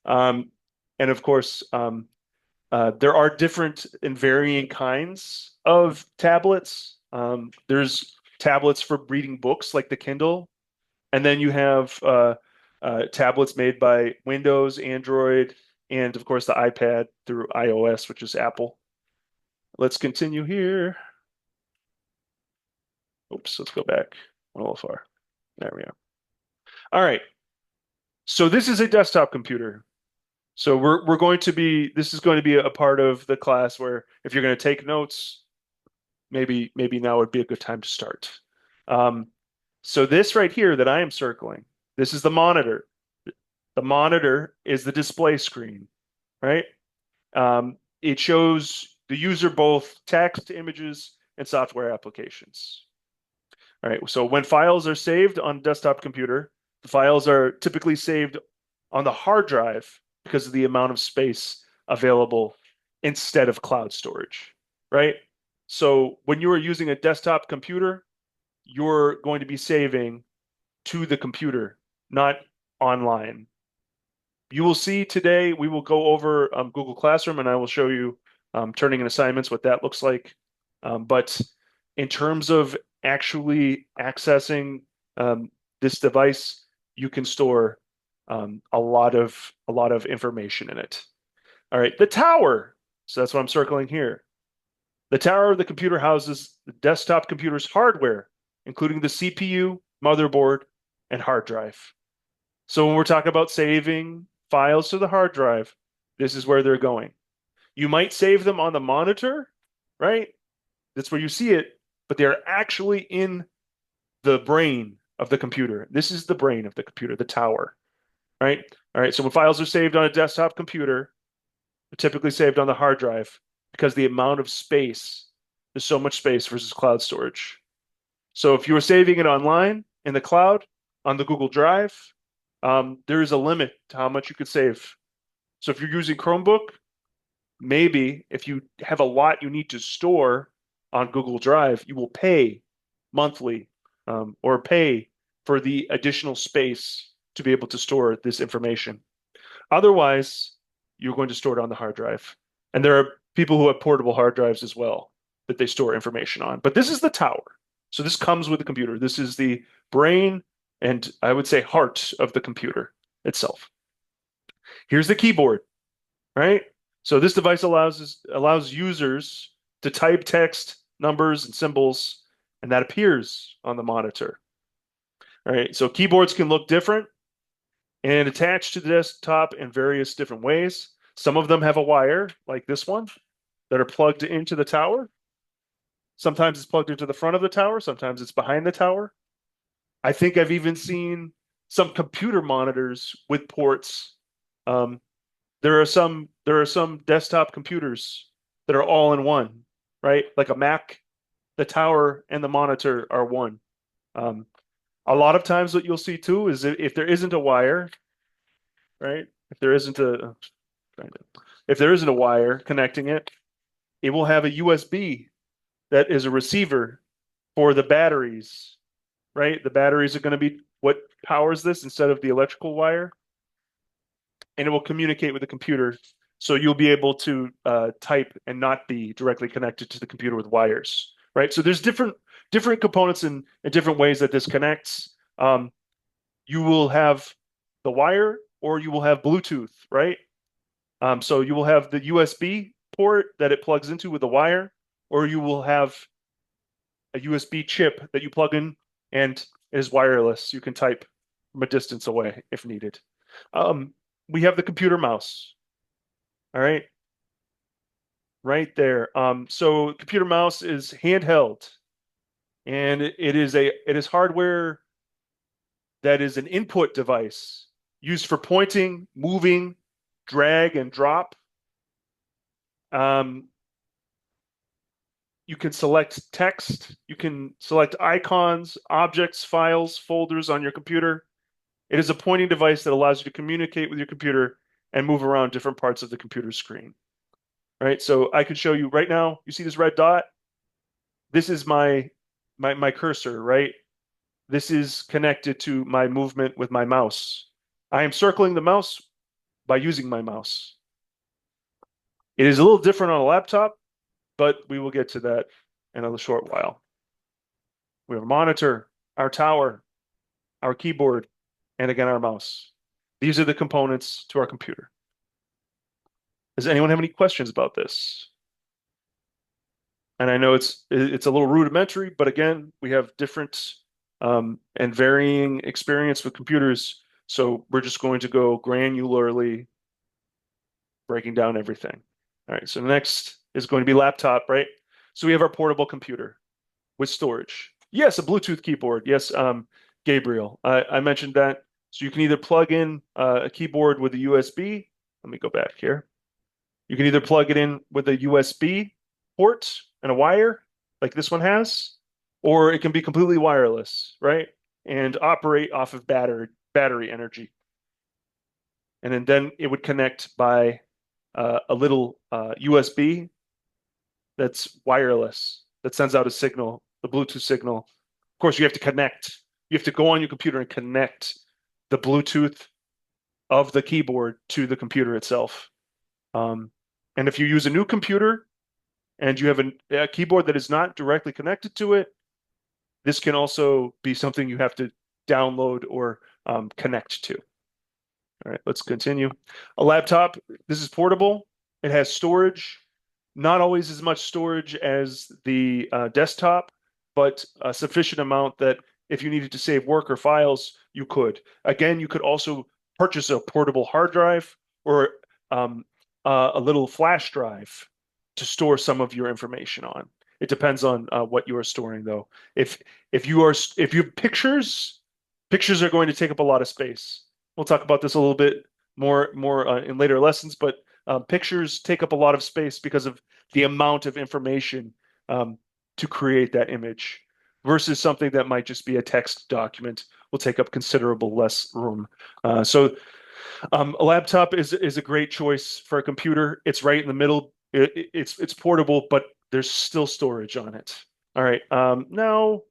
A: Um, and of course, there are different and varying kinds of tablets. There's tablets for reading books like the Kindle, and then you have tablets made by Windows, Android, and of course the iPad through iOS, which is Apple. Let's continue here. Oops, let's go back a little far. There we are. All right. So this is a desktop computer. So we're going to be this is going to be a part of the class where if you're going to take notes, maybe now would be a good time to start. Um, so this right here that I am circling, this is the monitor. The monitor is the display screen, right? It shows the user both text, images, and software applications. All right, so when files are saved on a desktop computer, the files are typically saved on the hard drive because of the amount of space available instead of cloud storage, right? So when you are using a desktop computer, you're going to be saving to the computer, not online. You will see today, we will go over Google Classroom and I will show you turning in assignments, what that looks like. But in terms of actually accessing this device, you can store a lot of information in it. All right, the tower. So that's what I'm circling here. The tower of the computer houses the desktop computer's hardware, including the CPU, motherboard, and hard drive. So when we're talking about saving files to the hard drive, this is where they're going. You might save them on the monitor, right? That's where you see it, but they're actually in the brain of the computer. This is the brain of the computer, the tower, right? All right, so when files are saved on a desktop computer, they're typically saved on the hard drive because the amount of space, there's so much space versus cloud storage. So if you were saving it online in the cloud on the Google Drive, there is a limit to how much you could save. So if you're using Chromebook, maybe if you have a lot you need to store on Google Drive, you will pay monthly or pay for the additional space to be able to store this information. Otherwise, you're going to store it on the hard drive. And there are people who have portable hard drives as well that they store information on. But this is the tower. So this comes with the computer. This is the brain and I would say heart of the computer itself. Here's the keyboard, right? So this device allows users to type text, numbers, and symbols, and that appears on the monitor. All right, so keyboards can look different and attach to the desktop in various different ways. Some of them have a wire, like this one, that are plugged into the tower. Sometimes it's plugged into the front of the tower, sometimes it's behind the tower. I think I've even seen some computer monitors with ports. There are some desktop computers that are all in one, right? Like a Mac, the tower and the monitor are one. A lot of times what you'll see too is if there isn't a wire, right? If there isn't a wire connecting it, it will have a USB that is a receiver for the batteries, right? The batteries are going to be what powers this instead of the electrical wire, and it will communicate with the computer. So you'll be able to type and not be directly connected to the computer with wires, right? So there's different components and different ways that this connects. You will have the wire or you will have Bluetooth, right? So you will have the USB port that it plugs into with the wire, or you will have a USB chip that you plug in and it is wireless. You can type from a distance away if needed. We have the computer mouse. All right. Right there. So computer mouse is handheld and it is hardware that is an input device used for pointing, moving, drag, and drop. You can select text, you can select icons, objects, files, folders on your computer. It is a pointing device that allows you to communicate with your computer and move around different parts of the computer screen. All right, so I can show you right now, you see this red dot? This is my cursor, right? This is connected to my movement with my mouse. I am circling the mouse by using my mouse. It is a little different on a laptop, but we will get to that in a short while. We have a monitor, our tower, our keyboard, and again, our mouse. These are the components to our computer. Does anyone have any questions about this? And I know it's a little rudimentary, but again, we have different and varying experience with computers. So we're just going to go granularly breaking down everything. All right, so next is going to be laptop, right? So we have our portable computer with storage. Yes, a Bluetooth keyboard. Yes, Gabriel, I mentioned that. So you can either plug in a keyboard with a USB. Let me go back here. You can either plug it in with a USB port and a wire like this one has, or it can be completely wireless, right? And operate off of battery energy. And then it would connect by a little USB that's wireless that sends out a signal, the Bluetooth signal. Of course, you have to connect. You have to go on your computer and connect the Bluetooth of the keyboard to the computer itself. And if you use a new computer and you have a keyboard that is not directly connected to it, this can also be something you have to download or connect to. All right, let's continue. A laptop, this is portable. It has storage, not always as much storage as the desktop, but a sufficient amount that if you needed to save work or files, you could. Again, you could also purchase a portable hard drive or a little flash drive to store some of your information on. It depends on what you are storing, though. If you have pictures, pictures are going to take up a lot of space. We'll talk about this a little bit more in later lessons, but pictures take up a lot of space because of the amount of information to create that image versus something that might just be a text document will take up considerable less room. So a laptop is a great choice for a computer. It's right in the middle. It's portable, but there's still storage on it. All right. Now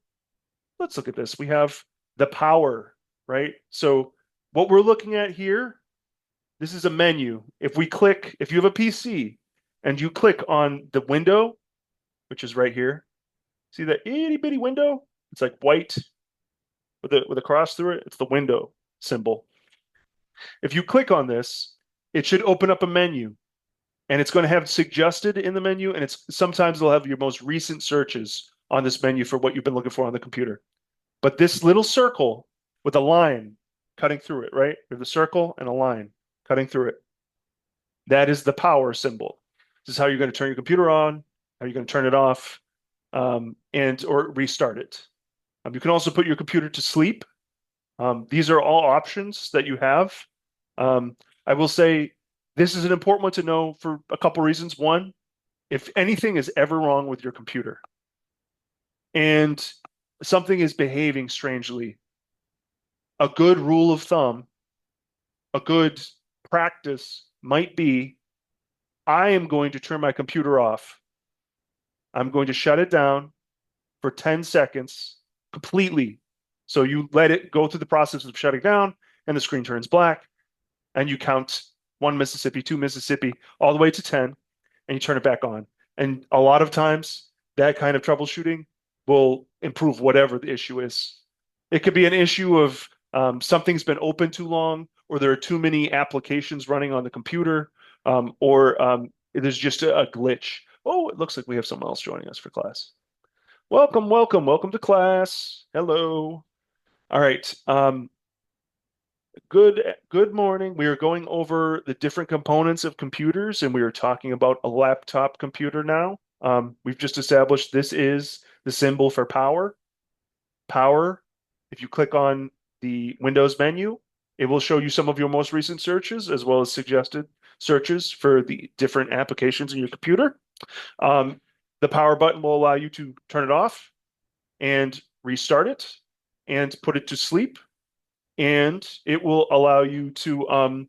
A: let's look at this. We have the power, right? So what we're looking at here, this is a menu. If you have a PC and you click on the window, which is right here, see that itty bitty window? It's like white with a cross through it. It's the window symbol. If you click on this, it should open up a menu, and it's going to have suggested in the menu, and sometimes they'll have your most recent searches on this menu for what you've been looking for on the computer. But this little circle with a line cutting through it, right? There's a circle and a line cutting through it. That is the power symbol. This is how you're going to turn your computer on, how you're going to turn it off, or restart it. You can also put your computer to sleep. These are all options that you have. I will say this is an important one to know for a couple reasons. One, if anything is ever wrong with your computer and something is behaving strangely, a good rule of thumb, a good practice might be, I am going to turn my computer off. I'm going to shut it down for 10 seconds completely. So you let it go through the process of shutting down and the screen turns black and you count 1 Mississippi, 2 Mississippi, all the way to 10 and you turn it back on. And a lot of times that kind of troubleshooting will improve whatever the issue is. It could be an issue of something's been open too long, or there are too many applications running on the computer, or there's just a glitch. Oh, it looks like we have someone else joining us for class. Welcome, welcome, welcome to class. Hello. All right. Good morning. We are going over the different components of computers, and we are talking about a laptop computer now. We've just established this is the symbol for power. Power, if you click on the Windows menu, it will show you some of your most recent searches as well as suggested searches for the different applications in your computer. The power button will allow you to turn it off and restart it and put it to sleep. And it will allow you to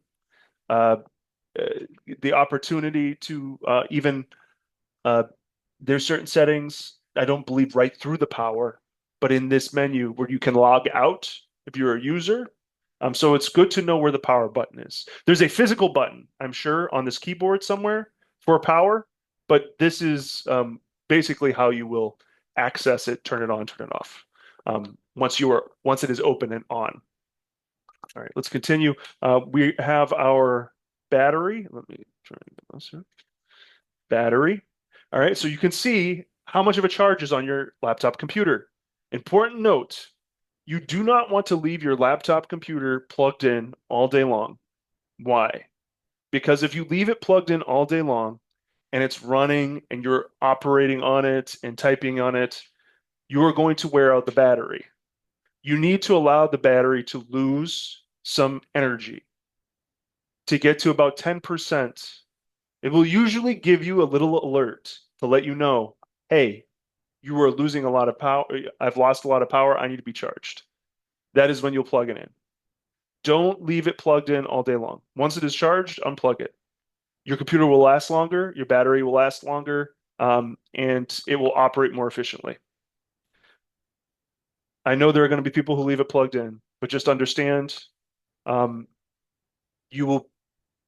A: the opportunity to even there's certain settings, I don't believe right through the power, but in this menu where you can log out if you're a user. So it's good to know where the power button is. There's a physical button, I'm sure, on this keyboard somewhere for power, but this is basically how you will access it, turn it on, turn it off, once it is open and on. All right, let's continue. We have our battery. Let me turn this here. Battery. All right, so you can see how much of a charge is on your laptop computer. Important note, you do not want to leave your laptop computer plugged in all day long. Why? Because if you leave it plugged in all day long and it's running and you're operating on it and typing on it, you are going to wear out the battery. You need to allow the battery to lose some energy to get to about 10%. It will usually give you a little alert to let you know, hey, you are losing a lot of power. I've lost a lot of power. I need to be charged. That is when you'll plug it in. Don't leave it plugged in all day long. Once it is charged, unplug it. Your computer will last longer, your battery will last longer, and it will operate more efficiently. I know there are going to be people who leave it plugged in, but just understand, um, you will,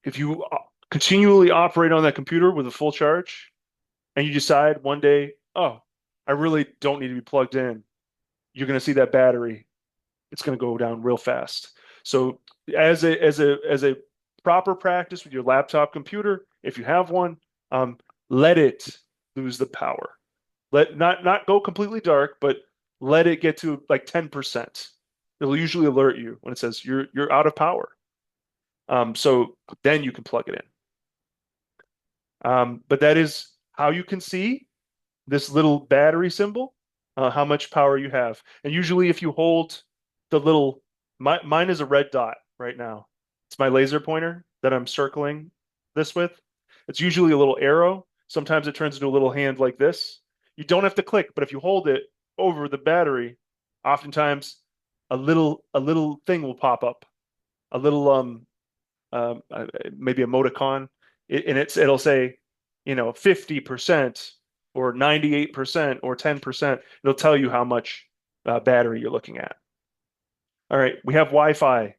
A: if you continually operate on that computer with a full charge, and you decide one day, oh, I really don't need to be plugged in, you're going to see that battery. It's going to go down real fast. So as a proper practice with your laptop computer, if you have one, let it lose the power. Let not go completely dark, but let it get to like 10%. It'll usually alert you when it says you're out of power. So then you can plug it in. But that is how you can see this little battery symbol, how much power you have. And usually if you hold the little, mine is a red dot right now. It's my laser pointer that I'm circling this with. It's usually a little arrow. Sometimes it turns into a little hand like this. You don't have to click, but if you hold it over the battery, oftentimes a little thing will pop up, a little maybe emoticon, and it'll say, 50% or 98% or 10%. It'll tell you how much battery you're looking at. All right, we have Wi-Fi.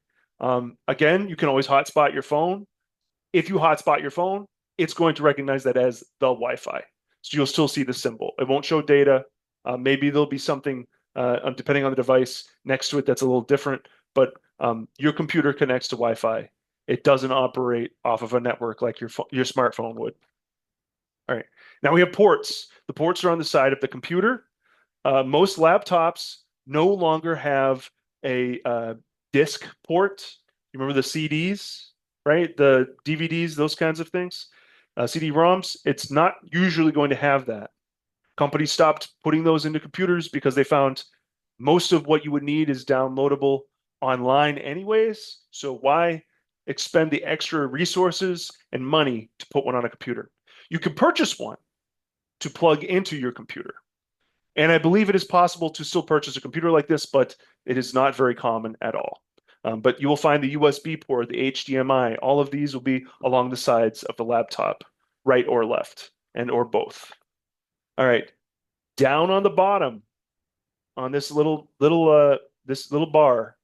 A: Again, you can always hotspot your phone. If you hotspot your phone, it's going to recognize that as the Wi-Fi. So you'll still see the symbol. It won't show data. Maybe there'll be something, depending on the device, next to it that's a little different, but your computer connects to Wi-Fi. It doesn't operate off of a network like your smartphone would. All right. Now we have ports. The ports are on the side of the computer. Most laptops no longer have a disk port. You remember the CDs, right? The DVDs, those kinds of things. CD-ROMs, it's not usually going to have that. Companies stopped putting those into computers because they found most of what you would need is downloadable online anyways. So why expend the extra resources and money to put one on a computer? You can purchase one to plug into your computer. And I believe it is possible to still purchase a computer like this, but it is not very common at all. But you will find the USB port, the HDMI, all of these will be along the sides of the laptop, right or left, and or both. All right, down on the bottom, on this little bar,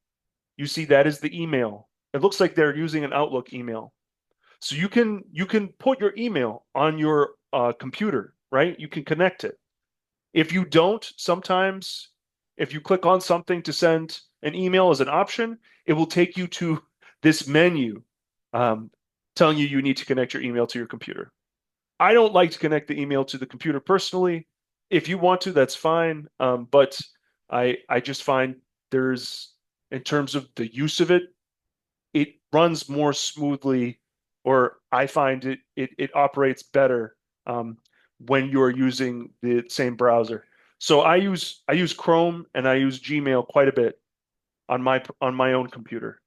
A: you see that is the email. It looks like they're using an Outlook email. So you can put your email on your computer, right? You can connect it. If you don't, sometimes if you click on something to send an email as an option, it will take you to this menu, telling you need to connect your email to your computer. I don't like to connect the email to the computer personally. If you want to, that's fine. But I just find there's, in terms of the use of it, it runs more smoothly, or I find it operates better when you're using the same browser. So I use Chrome and I use Gmail quite a bit on my own computer.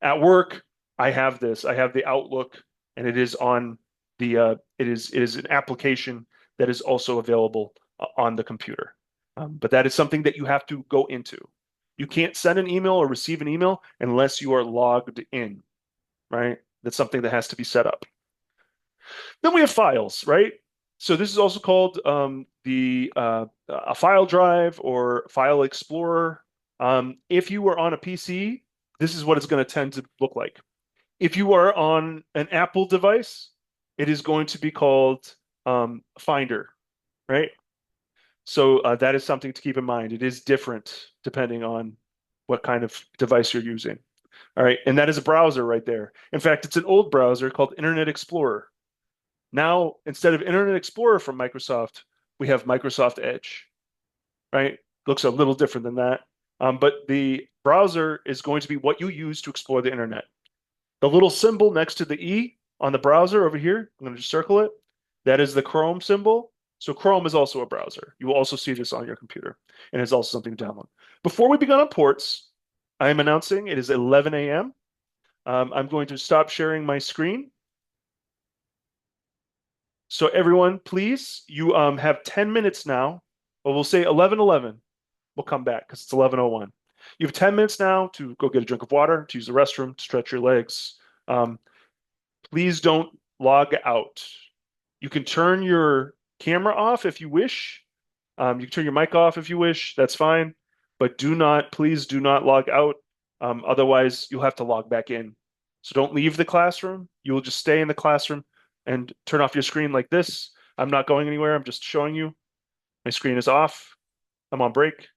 A: At work, I have this. I have the Outlook, and it is on it is an application that is also available on the computer. But that is something that you have to go into. You can't send an email or receive an email unless you are logged in, right? That's something that has to be set up. Then we have files, right? So this is also called a file drive or file explorer. If you are on a PC, this is what it's going to tend to look like. If you are on an Apple device, it is going to be called Finder, right? So that is something to keep in mind. It is different depending on what kind of device you're using. All right, and that is a browser right there. In fact, it's an old browser called Internet Explorer. Now, instead of Internet Explorer from Microsoft, we have Microsoft Edge, right? Looks a little different than that. But the browser is going to be what you use to explore the internet. The little symbol next to the E on the browser over here, I'm going to just circle it. That is the Chrome symbol. So Chrome is also a browser. You will also see this on your computer, and it's also something to download. Before we begin on ports, I am announcing it is 11 a.m. I'm going to stop sharing my screen. So everyone, please, you have 10 minutes now Well, we'll say 11:11. We'll come back because it's 11:01. You have 10 minutes now to go get a drink of water, to use the restroom, to stretch your legs. Um, please don't log out. You can turn your camera off if you wish. You can turn your mic off if you wish. That's fine. But please do not log out. Otherwise, you'll have to log back in. So don't leave the classroom. You will just stay in the classroom and turn off your screen like this. I'm not going anywhere. I'm just showing you. My screen is off. I'm on break.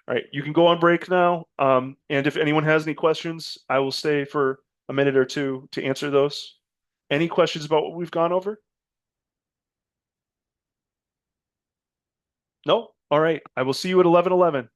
A: All right, you can go on break now. And if anyone has any questions, I will stay for a minute or two to answer those. Any questions about what we've gone over? No? All right. I will see you at 11:11.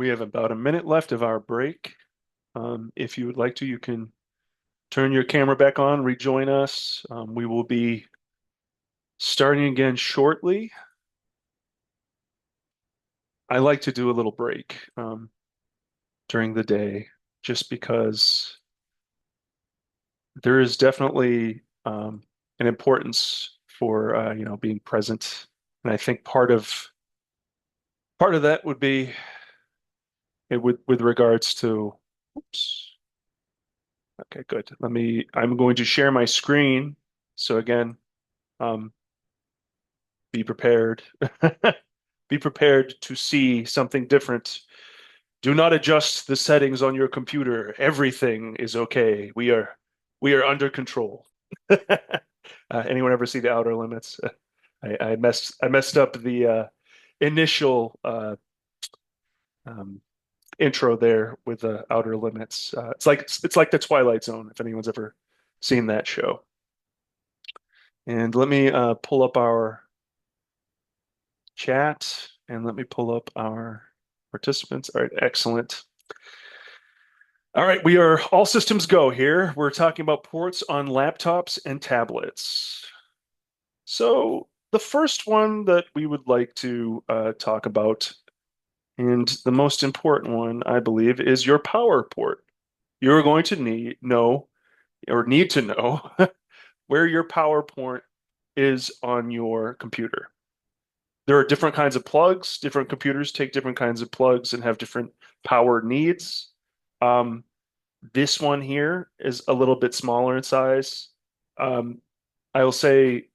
A: We have about a minute left of our break. If you would like to, you can turn your camera back on, rejoin us. We will be starting again shortly. I like to do a little break during the day just because there is definitely an importance for being present. And I think part of that would be with regards to, oops. Okay, good. I'm going to share my screen. So again, um, be prepared. Be prepared to see something different. Do not adjust the settings on your computer. Everything is okay. We are under control. Anyone ever see the Outer Limits? I messed up the initial um, intro there with the Outer Limits. It's like the Twilight Zone, if anyone's ever seen that show. And let me pull up our chat and let me pull up our participants. All right, excellent. All right, we are all systems go here. We're talking about ports on laptops and tablets. So the first one that we would like to talk about, and the most important one, I believe, is your power port. You're going to need to know where your power port is on your computer. There are different kinds of plugs. Different computers take different kinds of plugs and have different power needs. This one here is a little bit smaller in size. Um, I will say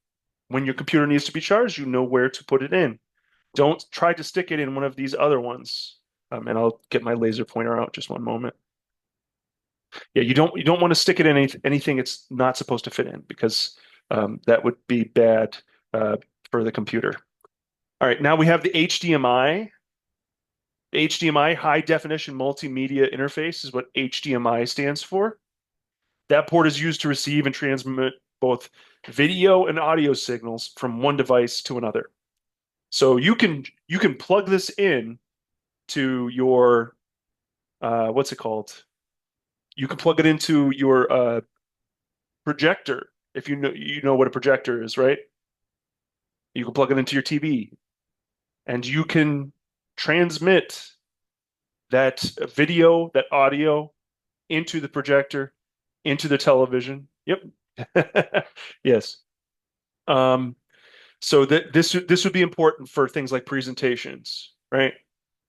A: when your computer needs to be charged, you know where to put it in. Don't try to stick it in one of these other ones. And I'll get my laser pointer out just one moment. Yeah, you don't want to stick it in anything it's not supposed to fit in because that would be bad for the computer. All right, now we have the HDMI. The HDMI, high definition multimedia interface, is what HDMI stands for. That port is used to receive and transmit both video and audio signals from one device to another. So you can plug this in to your what's it called? You can plug it into your projector if you know what a projector is, right? You can plug it into your TV and you can transmit that video, that audio into the projector, into the television. Yep. Yes. Um, so that this would be important for things like presentations, right?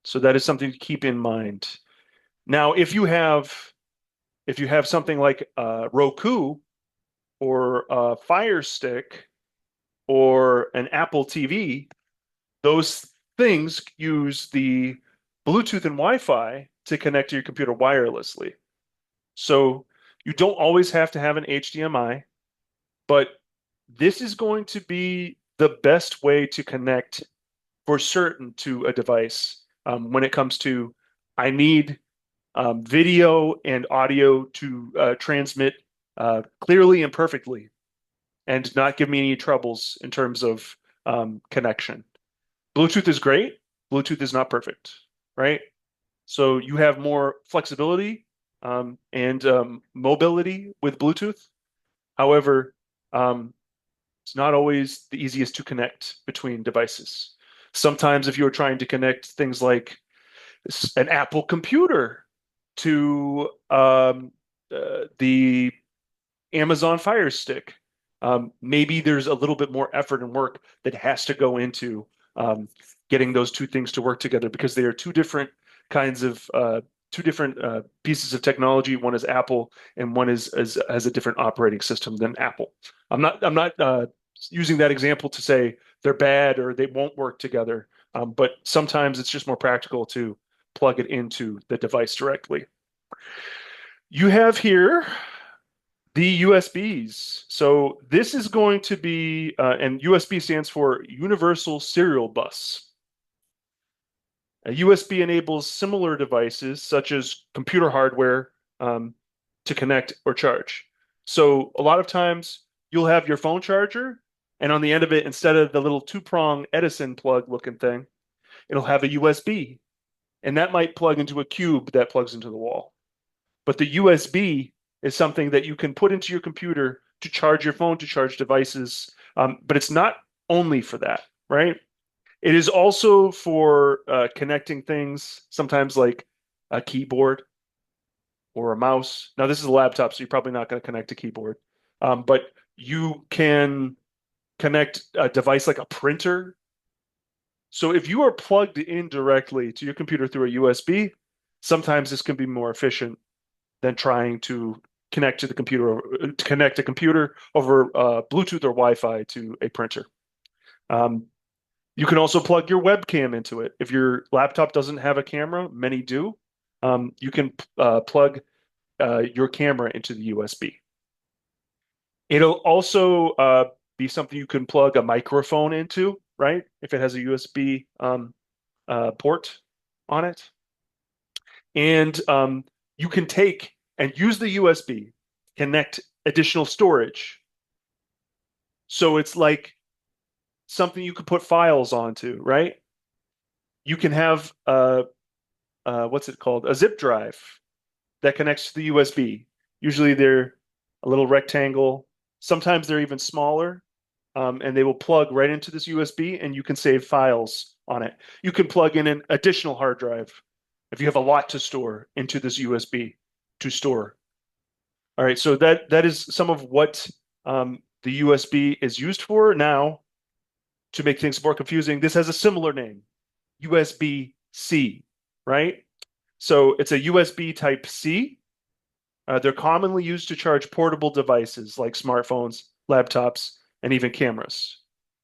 A: So that is something to keep in mind. Now, if you have something like Roku or a Fire Stick or an Apple TV, those things use the Bluetooth and Wi-Fi to connect to your computer wirelessly. So you don't always have to have an HDMI, but this is going to be the best way to connect for certain to a device when it comes to I need video and audio to transmit clearly and perfectly and not give me any troubles in terms of connection. Bluetooth is great. Bluetooth is not perfect, right? So you have more flexibility and mobility with Bluetooth. However, it's not always the easiest to connect between devices. Sometimes if you're trying to connect things like an Apple computer to the Amazon Fire Stick, maybe there's a little bit more effort and work that has to go into getting those two things to work together because they are two different kinds of two different pieces of technology. One is Apple, and one has a different operating system than Apple. I'm not using that example to say they're bad or they won't work together, but sometimes it's just more practical to plug it into the device directly. You have here the USBs. So this is going to be, and USB stands for Universal Serial Bus. A USB enables similar devices, such as computer hardware, to connect or charge. So a lot of times you'll have your phone charger, and on the end of it, instead of the little two-prong Edison plug looking thing, it'll have a USB. and that might plug into a cube that plugs into the wall. But the USB is something that you can put into your computer to charge your phone, to charge devices. But it's not only for that, right? It is also for connecting things, sometimes like a keyboard or a mouse. Now, this is a laptop, so you're probably not going to connect a keyboard. But you can connect a device like a printer. So if you are plugged in directly to your computer through a USB, sometimes this can be more efficient than trying to connect to the computer, to connect a computer over Bluetooth or Wi-Fi to a printer. You can also plug your webcam into it. If your laptop doesn't have a camera, many do, you can plug your camera into the USB. It'll also be something you can plug a microphone into, right? If it has a USB port on it. And you can take and use the USB, connect additional storage. So it's like something you could put files onto, right? You can have what's it called? A zip drive that connects to the USB. Usually they're a little rectangle. Sometimes they're even smaller, and they will plug right into this USB, and you can save files on it. You can plug in an additional hard drive if you have a lot to store into this USB to store. All right, so that is some of what the USB is used for. Now, to make things more confusing, this has a similar name, USB-C, right? So it's a USB type C. They're commonly used to charge portable devices like smartphones, laptops, and even cameras.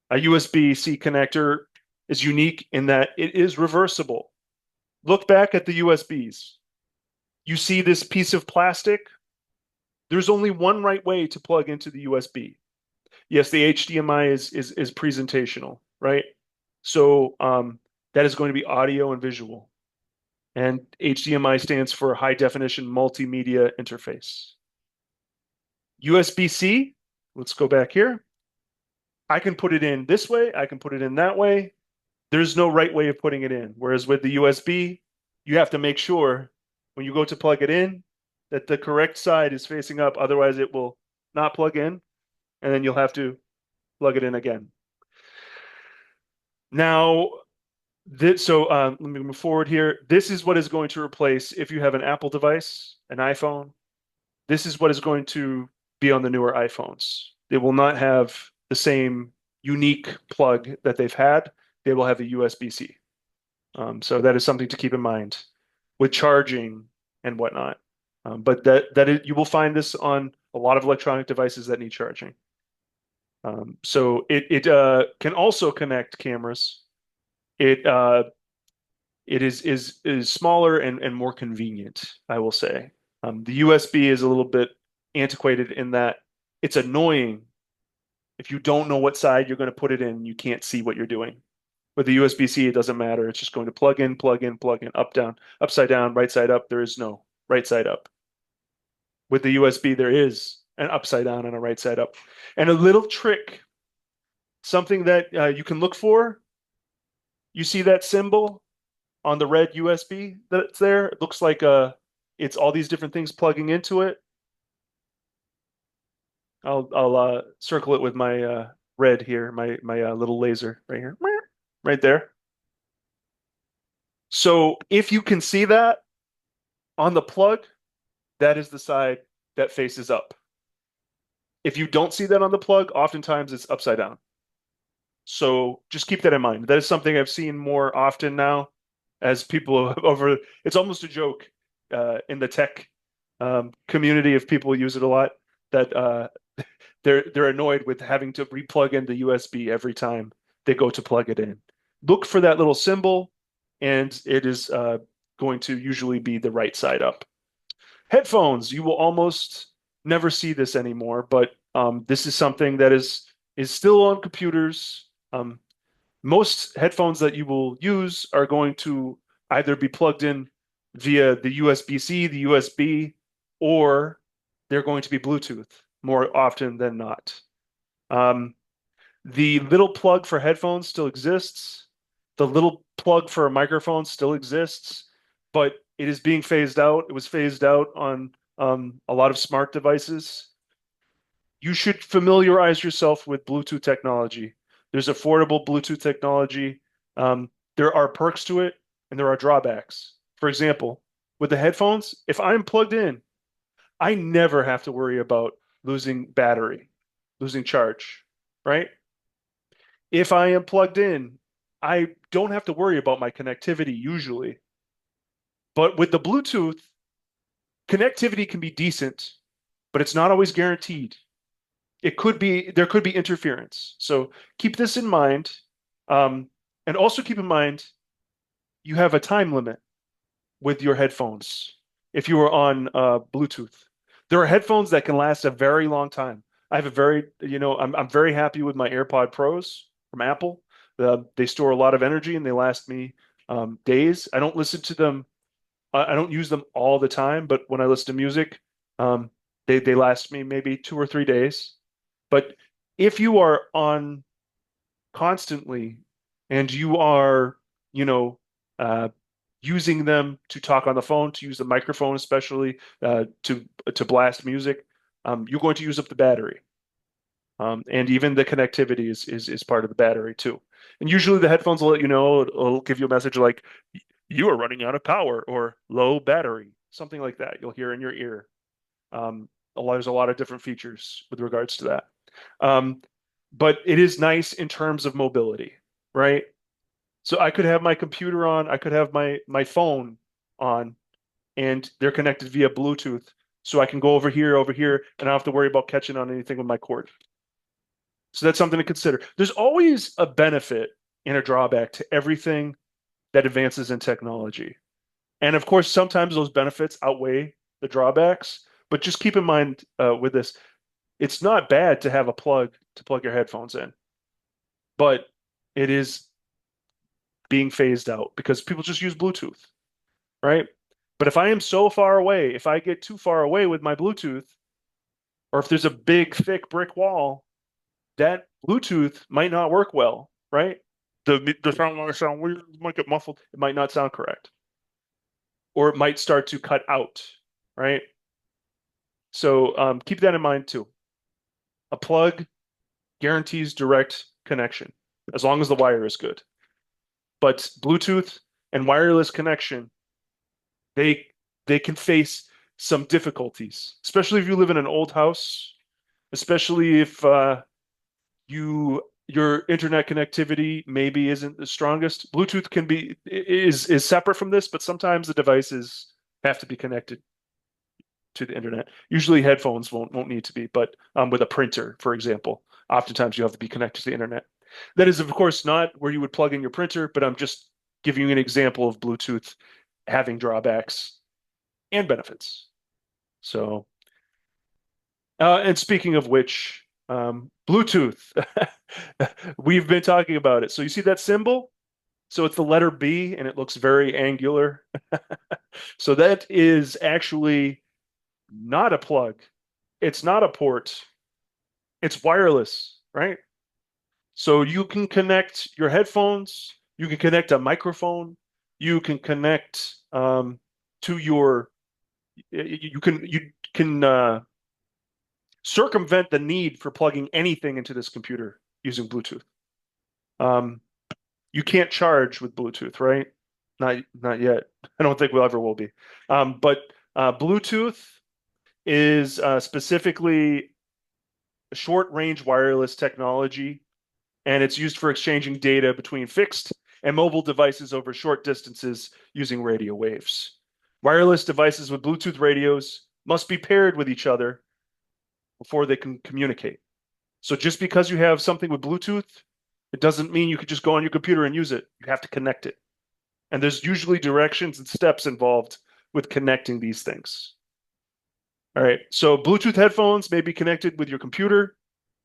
A: A USB-C connector is unique in that it is reversible. Look back at the USBs. You see this piece of plastic? There's only one right way to plug into the USB. Yes, the HDMI is presentational, right? So that is going to be audio and visual. And HDMI stands for high definition multimedia interface. USB-C, let's go back here. I can put it in this way, I can put it in that way. There's no right way of putting it in. Whereas with the USB, you have to make sure when you go to plug it in that the correct side is facing up. Otherwise, it will not plug in, and then you'll have to plug it in again. Now, let me move forward here. This is what is going to replace, if you have an Apple device, an iPhone, this is what is going to be on the newer iPhones. They will not have the same unique plug that they've had. They will have a USB-C. So that is something to keep in mind with charging and whatnot. But you will find this on a lot of electronic devices that need charging. So it can also connect cameras. It is smaller and more convenient, I will say. The USB is a little bit antiquated in that it's annoying if you don't know what side you're going to put it in, you can't see what you're doing. With the USB-C, it doesn't matter. It's just going to plug in, plug in, plug in, up, down, upside down, right side up. There is no right side up. With the USB, there is an upside down and a right side up. And a little trick, something that you can look for. You see that symbol on the red USB that's there? It looks like it's all these different things plugging into it. I'll circle it with my red here, my little laser right here, right there. So if you can see that on the plug, that is the side that faces up. If you don't see that on the plug, oftentimes it's upside down. So just keep that in mind. That is something I've seen more often now as people over, it's almost a joke in the tech community if people use it a lot that they're annoyed with having to replug in the USB every time they go to plug it in. Look for that little symbol, and it is going to usually be the right side up. Headphones, you will almost never see this anymore, but this is something that is still on computers. Most headphones that you will use are going to either be plugged in via the USB-C, the USB, or they're going to be Bluetooth more often than not. The little plug for headphones still exists. The little plug for a microphone still exists. but it is being phased out. It was phased out on a lot of smart devices. You should familiarize yourself with Bluetooth technology. There's affordable Bluetooth technology. There are perks to it, and there are drawbacks. For example, with the headphones, if I'm plugged in, I never have to worry about losing battery, losing charge, right? If I am plugged in, I don't have to worry about my connectivity usually. But with the Bluetooth, connectivity can be decent, but it's not always guaranteed. There could be interference. So keep this in mind. Um, and also keep in mind you have a time limit with your headphones if you are on Bluetooth. There are headphones that can last a very long time. I have a very, I'm very happy with my AirPod Pros from Apple. They store a lot of energy and they last me days. I don't listen to them. I don't use them all the time, but when I listen to music, um, they last me maybe 2 or 3 days. But if you are on constantly and you are, you know, uh, using them to talk on the phone, to use the microphone, especially to blast music, you're going to use up the battery. And even the connectivity is part of the battery too. And usually the headphones will let you know, it'll give you a message like, you are running out of power or low battery, something like that. You'll hear in your ear. There's a lot of different features with regards to that. Um, but it is nice in terms of mobility, right? So I could have my computer on, I could have my phone on, and they're connected via Bluetooth. So I can go over here, and I don't have to worry about catching on anything with my cord. So that's something to consider. There's always a benefit and a drawback to everything that advances in technology. And of course, sometimes those benefits outweigh the drawbacks. But just keep in mind with this, it's not bad to have a plug to plug your headphones in, but it is being phased out because people just use Bluetooth, right? But if I am so far away, if I get too far away with my Bluetooth, or if there's a big, thick brick wall, that Bluetooth might not work well, right? The sound might sound weird, it might get muffled, it might not sound correct, or it might start to cut out, right? So keep that in mind too. A plug guarantees direct connection as long as the wire is good. But Bluetooth and wireless connection, they they can face some difficulties, especially if you live in an old house, especially if your internet connectivity maybe isn't the strongest. Bluetooth can be is separate from this, but sometimes the devices have to be connected to the internet. Usually headphones won't need to be, but with a printer, for example, oftentimes you have to be connected to the internet. That is, of course, not where you would plug in your printer, but I'm just giving you an example of Bluetooth having drawbacks and benefits. So, and speaking of which, Bluetooth, we've been talking about it. So you see that symbol? So it's the letter B and it looks very angular. So that is actually not a plug. It's not a port. It's wireless, right? So you can connect your headphones, you can connect a microphone, you can connect to your you can circumvent the need for plugging anything into this computer using Bluetooth. Um, you can't charge with Bluetooth, right? Not yet. I don't think we'll ever will be. But Bluetooth is specifically short range wireless technology, and it's used for exchanging data between fixed and mobile devices over short distances using radio waves. Wireless devices with Bluetooth radios must be paired with each other before they can communicate. So just because you have something with Bluetooth, it doesn't mean you could just go on your computer and use it. You have to connect it. And there's usually directions and steps involved with connecting these things. All right. So Bluetooth headphones may be connected with your computer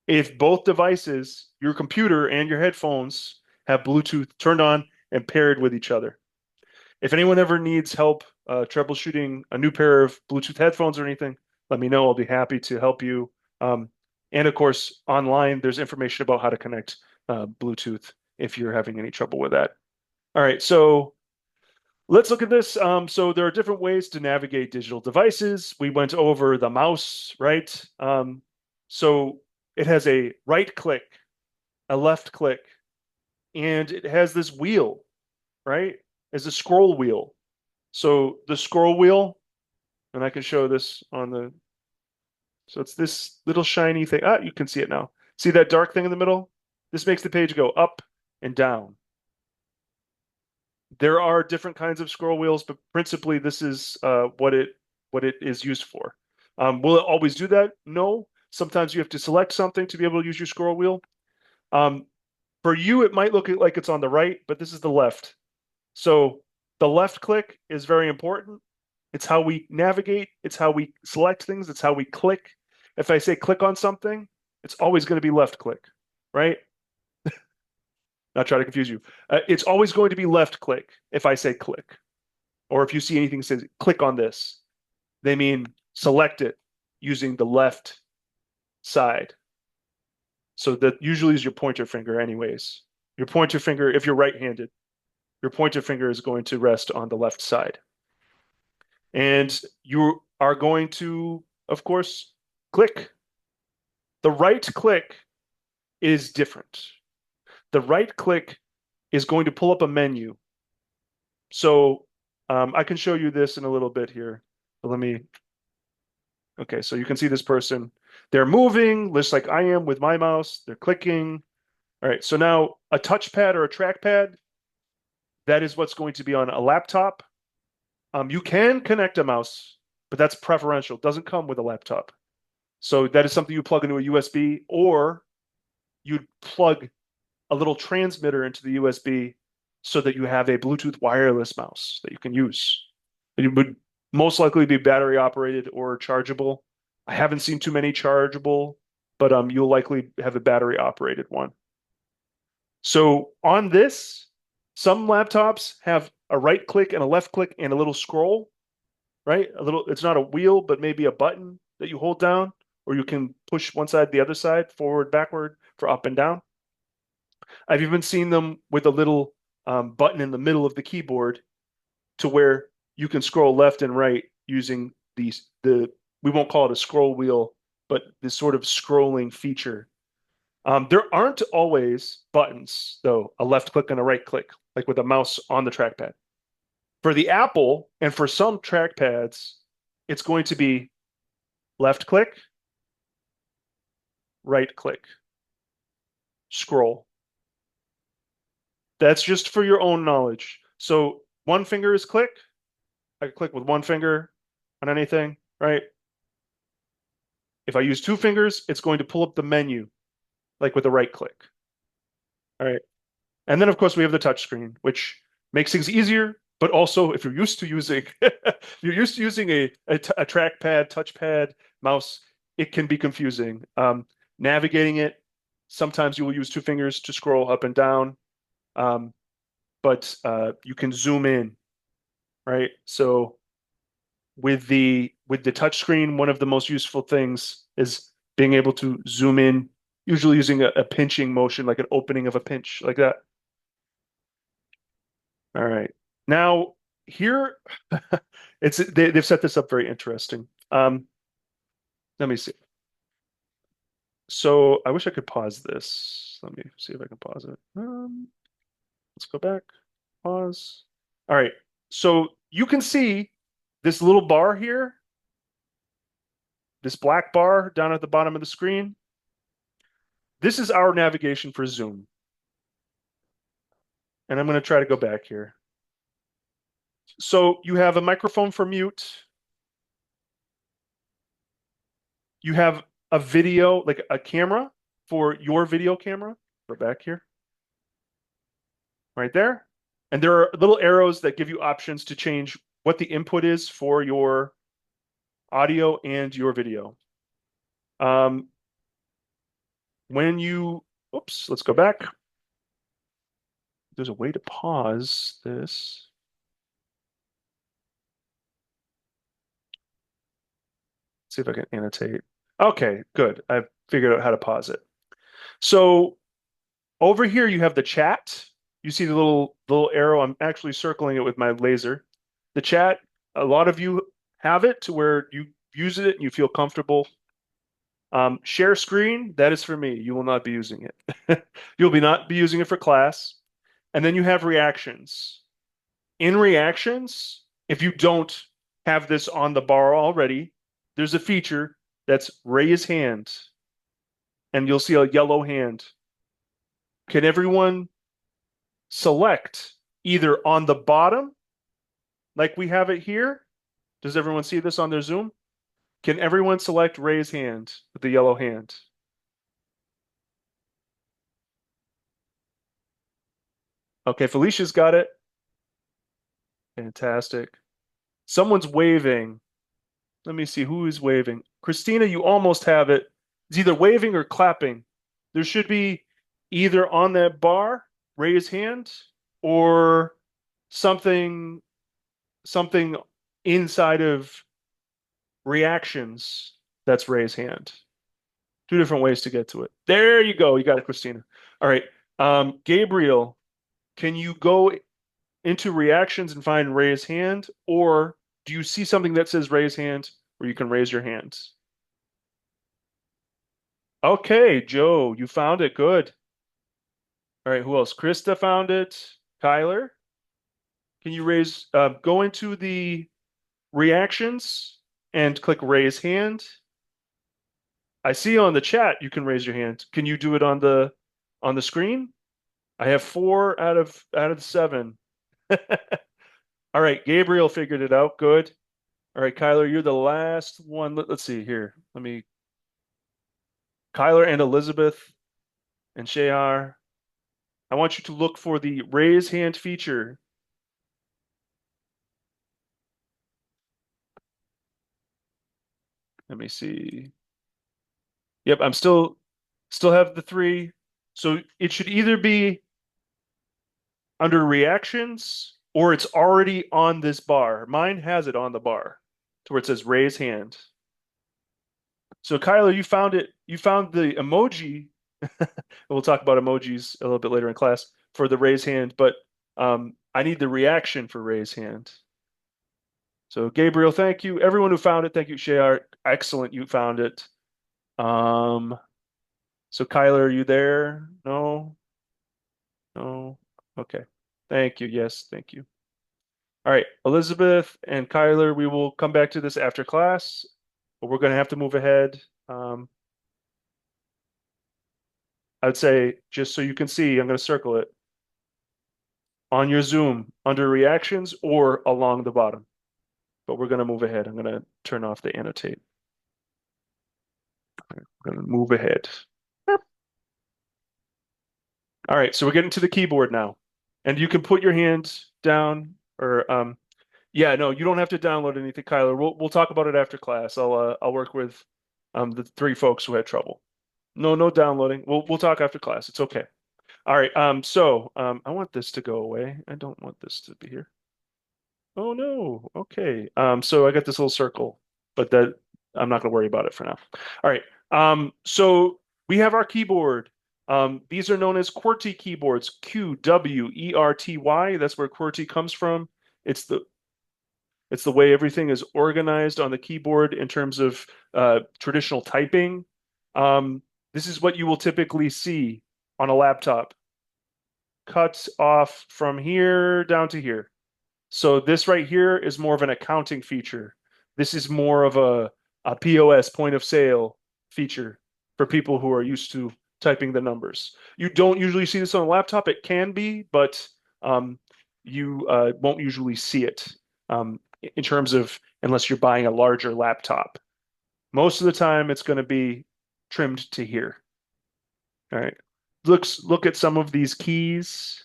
A: if both devices, your computer and your headphones, have Bluetooth turned on and paired with each other. If anyone ever needs help troubleshooting a new pair of Bluetooth headphones or anything, let me know. I'll be happy to help you. And of course, online, there's information about how to connect Bluetooth if you're having any trouble with that. All right, so Let's look at this. So there are different ways to navigate digital devices. We went over the mouse, right? So it has a right click, a left click, and it has this wheel, right? As a scroll wheel. So the scroll wheel, and I can show this on the, so it's this little shiny thing. Ah, you can see it now. See that dark thing in the middle? This makes the page go up and down. There are different kinds of scroll wheels, but principally this is what it is used for. Will it always do that? No. Sometimes you have to select something to be able to use your scroll wheel. Um, for you, it might look like it's on the right, but this is the left. So the left click is very important. It's how we navigate. It's how we select things. It's how we click. If I say click on something, it's always going to be left click, right? Not trying to confuse you. It's always going to be left click if I say click. Or if you see anything that says click on this, they mean select it using the left side. So that usually is your pointer finger anyways. Your pointer finger, if you're right-handed, your pointer finger is going to rest on the left side. And you are going to, of course, click. The right click is different. The right click is going to pull up a menu. So I can show you this in a little bit here. But okay, so you can see this person. They're moving, just like I am with my mouse. They're clicking. All right, so now a touchpad or a trackpad, that is what's going to be on a laptop. You can connect a mouse, but that's preferential. It doesn't come with a laptop. So that is something you plug into a USB, or you'd plug a little transmitter into the USB so that you have a Bluetooth wireless mouse that you can use. It would most likely be battery operated or chargeable. I haven't seen too many chargeable, but you'll likely have a battery operated one. So on this, some laptops have a right click and a left click and a little scroll, right? It's not a wheel, but maybe a button that you hold down, or you can push one side, the other side, forward, backward for up and down. I've even seen them with a little button in the middle of the keyboard to where you can scroll left and right using we won't call it a scroll wheel, but this sort of scrolling feature. There aren't always buttons, though, a left click and a right click, like with a mouse on the trackpad. For the Apple and for some trackpads, it's going to be left click, right click, scroll. That's just for your own knowledge. So one finger is click. I can click with one finger on anything, right? If I use two fingers, it's going to pull up the menu, like with a right click. All right. And then, of course, we have the touch screen, which makes things easier, but also if you're used to using you're used to using a trackpad, touchpad, mouse, it can be confusing. Navigating it, sometimes you will use two fingers to scroll up and down, but you can zoom in, right? So with the touch screen, one of the most useful things is being able to zoom in, usually using a pinching motion, like an opening of a pinch, like that. All right. Now here, they've set this up very interesting. Let me see. So I wish I could pause this. Let me see if I can pause it. Let's go back. Pause. All right. So you can see this little bar here, this black bar down at the bottom of the screen. This is our navigation for Zoom. And I'm going to try to go back here. So you have a microphone for mute. You have a video, like a camera for your video camera. We're back here. Right there. And there are little arrows that give you options to change what the input is for your audio and your video. Oops, let's go back. There's a way to pause this. See if I can annotate. Okay, good. I've figured out how to pause it. So over here you have the chat. You see the little arrow? I'm actually circling it with my laser. The chat, a lot of you have it to where you use it and you feel comfortable. Share screen, that is for me. You will not be using it. You'll be not be using it for class. And then you have reactions. In reactions, if you don't have this on the bar already, there's a feature that's raise hand, and you'll see a yellow hand. Can everyone select either on the bottom, like we have it here? Does everyone see this on their Zoom? Can everyone select raise hand with the yellow hand? Okay, Felicia's got it. Fantastic. Someone's waving. Let me see who is waving. Christina, you almost have it. It's either waving or clapping. There should be either on that bar, raise hand, or something something inside of reactions that's raise hand. Two different ways to get to it. There you go. You got it, Christina. All right. Gabriel, can you go into reactions and find raise hand, or do you see something that says raise hand where you can raise your hands? Okay, Joe, you found it. Good. All right, who else? Krista found it. Kyler, can you go into the reactions and click raise hand? I see on the chat you can raise your hand. Can you do it on the screen? I have 4 out of 7. All right, Gabriel figured it out. Good. All right, Kyler, you're the last one. Let's see here. Kyler and Elizabeth and Shayar. I want you to look for the raise hand feature. Let me see. Yep, I'm still have the 3. So it should either be under reactions or it's already on this bar. Mine has it on the bar to where it says raise hand. So Kyler, you found it. You found the emoji. We'll talk about emojis a little bit later in class for the raise hand, but I need the reaction for raise hand. So Gabriel, thank you. Everyone who found it, thank you. Shayar, excellent, you found it. So Kyler, are you there? No? No? Okay. Thank you. Yes, thank you. All right, Elizabeth and Kyler, we will come back to this after class, but we're going to have to move ahead. I'd say, just so you can see, I'm going to circle it on your Zoom under reactions or along the bottom. But we're going to move ahead. I'm going to turn off the annotate. We're going to move ahead. All right, so we're getting to the keyboard now. And you can put your hand down or yeah, no, you don't have to download anything, Kyler. We'll talk about it after class. I'll work with the 3 folks who had trouble. No downloading. We'll talk after class. It's okay. All right. I want this to go away. I don't want this to be here. Oh no. Okay. So I got this little circle, but that I'm not going to worry about it for now. All right. So we have our keyboard. These are known as QWERTY keyboards. QWERTY. That's where QWERTY comes from. It's the way everything is organized on the keyboard in terms of traditional typing. This is what you will typically see on a laptop. Cuts off from here down to here. So this right here is more of an accounting feature. This is more of a POS, point of sale feature for people who are used to typing the numbers. You don't usually see this on a laptop. It can be, but you won't usually see it in terms of unless you're buying a larger laptop. Most of the time, it's going to be trimmed to here. All right. Look at some of these keys,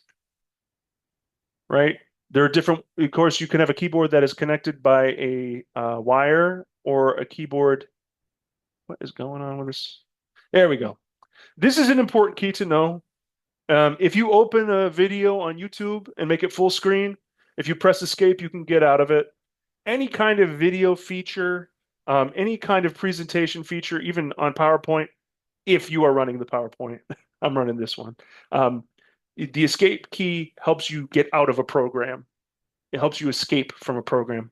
A: right? There are different, of course, you can have a keyboard that is connected by a wire or a keyboard. What is going on with this? There we go. This is an important key to know. If you open a video on YouTube and make it full screen, if you press escape, you can get out of it. Any kind of video feature, any kind of presentation feature, even on PowerPoint, if you are running the PowerPoint, I'm running this one. The escape key helps you get out of a program. It helps you escape from a program.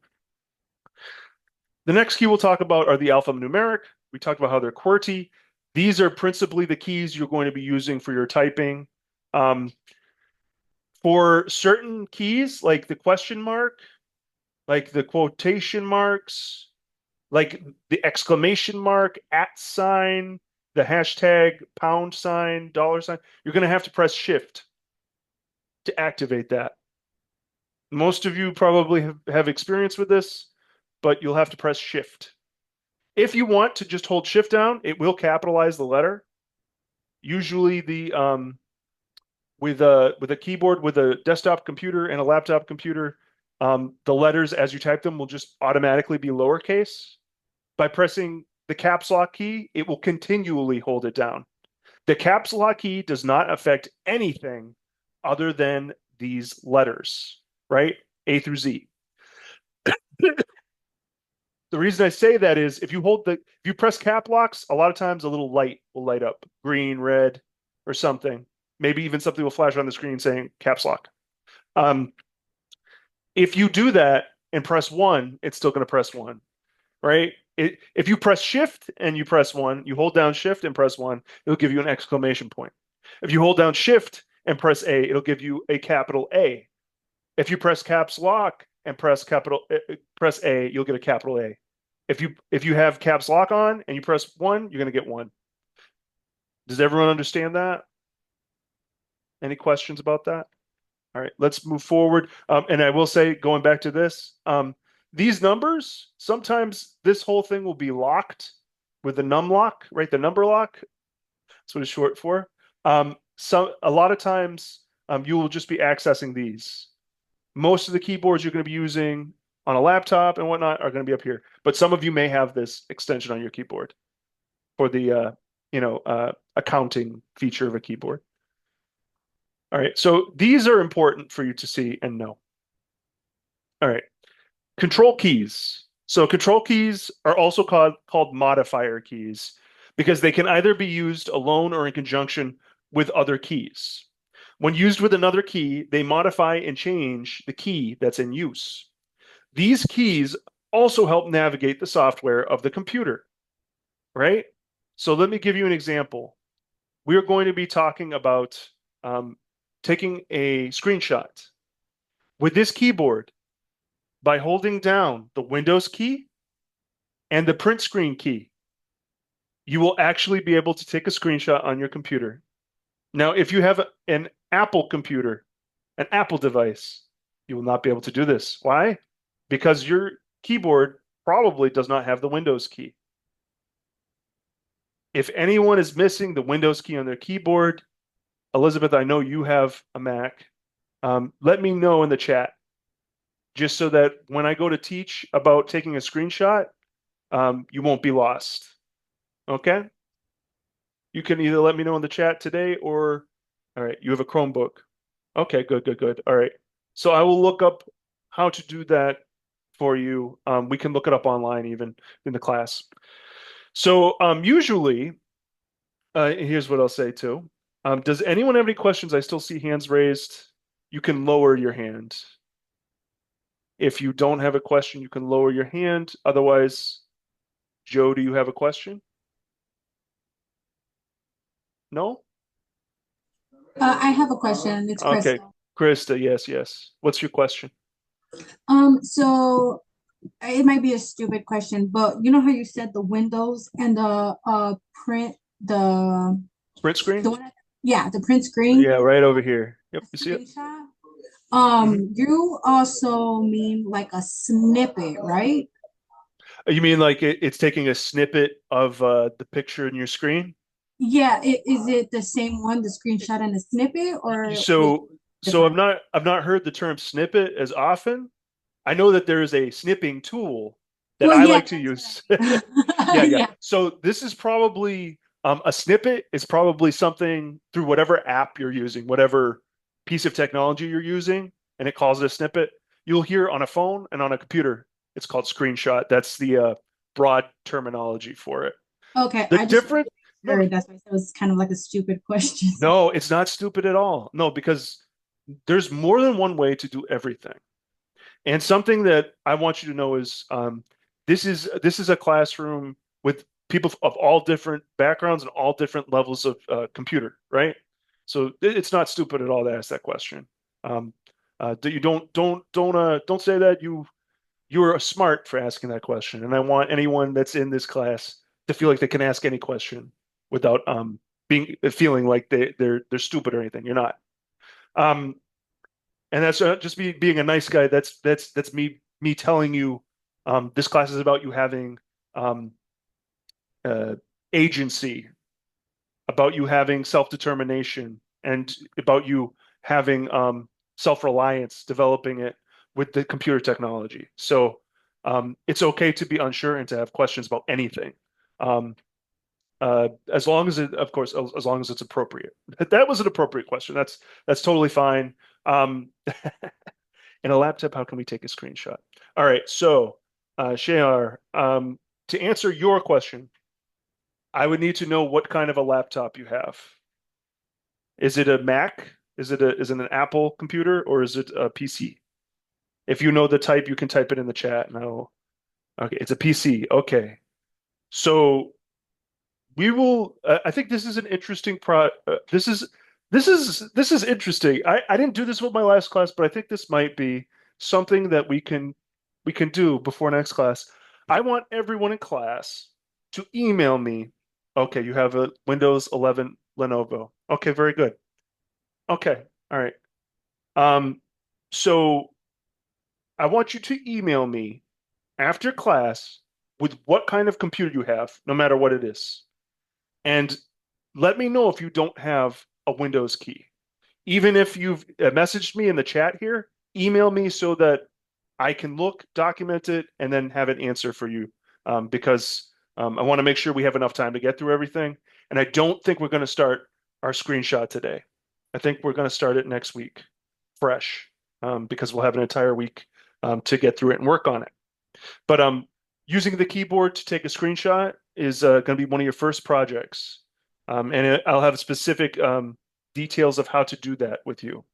A: The next key we'll talk about are the alphanumeric. We talked about how they're QWERTY. These are principally the keys you're going to be using for your typing. For certain keys, like the question mark, like the quotation marks, like the exclamation mark, @ sign, the hashtag, £sign, $sign, you're going to have to press Shift to activate that. Most of you probably have experience with this, but you'll have to press Shift. If you want to just hold Shift down, it will capitalize the letter. Usually with a keyboard, with a desktop computer and a laptop computer, the letters as you type them will just automatically be lowercase. By pressing the caps lock key, it will continually hold it down. The caps lock key does not affect anything other than these letters, right? A through Z. The reason I say that is if you press cap locks, a lot of times a little light will light up, green, red, or something. Maybe even something will flash on the screen saying caps lock. If you do that and press 1, it's still going to press 1, right? If you press Shift and you press 1, you hold down Shift and press 1, it'll give you an exclamation point. If you hold down Shift and press A, it'll give you a capital A. If you press caps lock and press A, you'll get a capital A. If you have caps lock on and you press 1, you're going to get 1. Does everyone understand that? Any questions about that? All right, let's move forward. And I will say, going back to this, these numbers, sometimes this whole thing will be locked with the num lock, right? The number lock. That's what it's short for. A lot of times you will just be accessing these. Most of the keyboards you're going to be using on a laptop and whatnot are going to be up here. But some of you may have this extension on your keyboard for the accounting feature of a keyboard. All right, so these are important for you to see and know. All right, control keys. So control keys are also called modifier keys because they can either be used alone or in conjunction with other keys. When used with another key, they modify and change the key that's in use. These keys also help navigate the software of the computer, right? So let me give you an example. We're going to be talking about taking a screenshot. With this keyboard, by holding down the Windows key and the print screen key, you will actually be able to take a screenshot on your computer. Now, if you have an Apple computer, an Apple device, you will not be able to do this. Why? Because your keyboard probably does not have the Windows key. If anyone is missing the Windows key on their keyboard, Elizabeth, I know you have a Mac. Let me know in the chat, just so that when I go to teach about taking a screenshot, you won't be lost. Okay? You can either let me know in the chat today or, all right, you have a Chromebook. Okay, good. All right. So I will look up how to do that for you. We can look it up online even in the class. So usually, here's what I'll say too. Does anyone have any questions? I still see hands raised. You can lower your hand. If you don't have a question, you can lower your hand. Otherwise, Joe, do you have a question? No?
C: I have a question. It's
A: Okay,
C: Krista.
A: Krista, yes. What's your question?
C: So it might be a stupid question, but you know how you said the windows and the print
A: Print screen?
C: the one, yeah, the print screen
A: Yeah, right over here. Yep, you see it?
C: screenshot.
A: Mhm.
C: You also mean like a snippet, right?
A: You mean like it's taking a snippet of the picture in your screen?
C: Yeah, is it the same one, the screenshot and the snippet, or was
A: So,
C: it
A: so
C: different?
A: I've not heard the term snippet as often. I know that there is a snipping tool that
C: Well,
A: I
C: yeah,
A: like to
C: that's what
A: use.
C: I
A: Yeah,
C: meant.
A: yeah.
C: Yeah.
A: So this is probably a snippet is probably something through whatever app you're using, whatever piece of technology you're using, and it calls it a snippet. You'll hear on a phone and on a computer, it's called screenshot. That's the broad terminology for it.
C: Okay,
A: The
C: I just
A: different no, no,
C: sure. That's why I said it was kind of like a stupid question.
A: no, it's not stupid at all. No, because there's more than one way to do everything. And something that I want you to know is this is a classroom with people of all different backgrounds and all different levels of computer, right? So it's not stupid at all to ask that question. Um, you don't say that you are smart for asking that question. And I want anyone that's in this class to feel like they can ask any question without being feeling like they're stupid or anything. You're not. Um, and that's just me being a nice guy. That's me telling you this class is about you having um, uh, agency, about you having self-determination, and about you having self-reliance, developing it with the computer technology. So it's okay to be unsure and to have questions about anything. Um, as long as it, of course, as long as it's appropriate. That was an appropriate question. That's totally fine. Um, in a laptop, how can we take a screenshot? All right, so Shayar, to answer your question, I would need to know what kind of a laptop you have. Is it a Mac? Is it an Apple computer or is it a PC? If you know the type, you can type it in the chat. No. Okay, it's a PC. Okay. So we will I think this is an interesting this is interesting. I didn't do this with my last class, but I think this might be something that we can do before next class. I want everyone in class to email me. Okay, you have a Windows 11 Lenovo. Okay, very good. Okay, all right. Um, so I want you to email me after class with what kind of computer you have, no matter what it is. And let me know if you don't have a Windows key. Even if you've messaged me in the chat here, email me so that I can look, document it, and then have an answer for you. Because I want to make sure we have enough time to get through everything. And I don't think we're going to start our screenshot today. I think we're going to start it next week, fresh, because we'll have an entire week to get through it and work on it. But using the keyboard to take a screenshot is going to be one of your first projects. I'll have specific details of how to do that with you.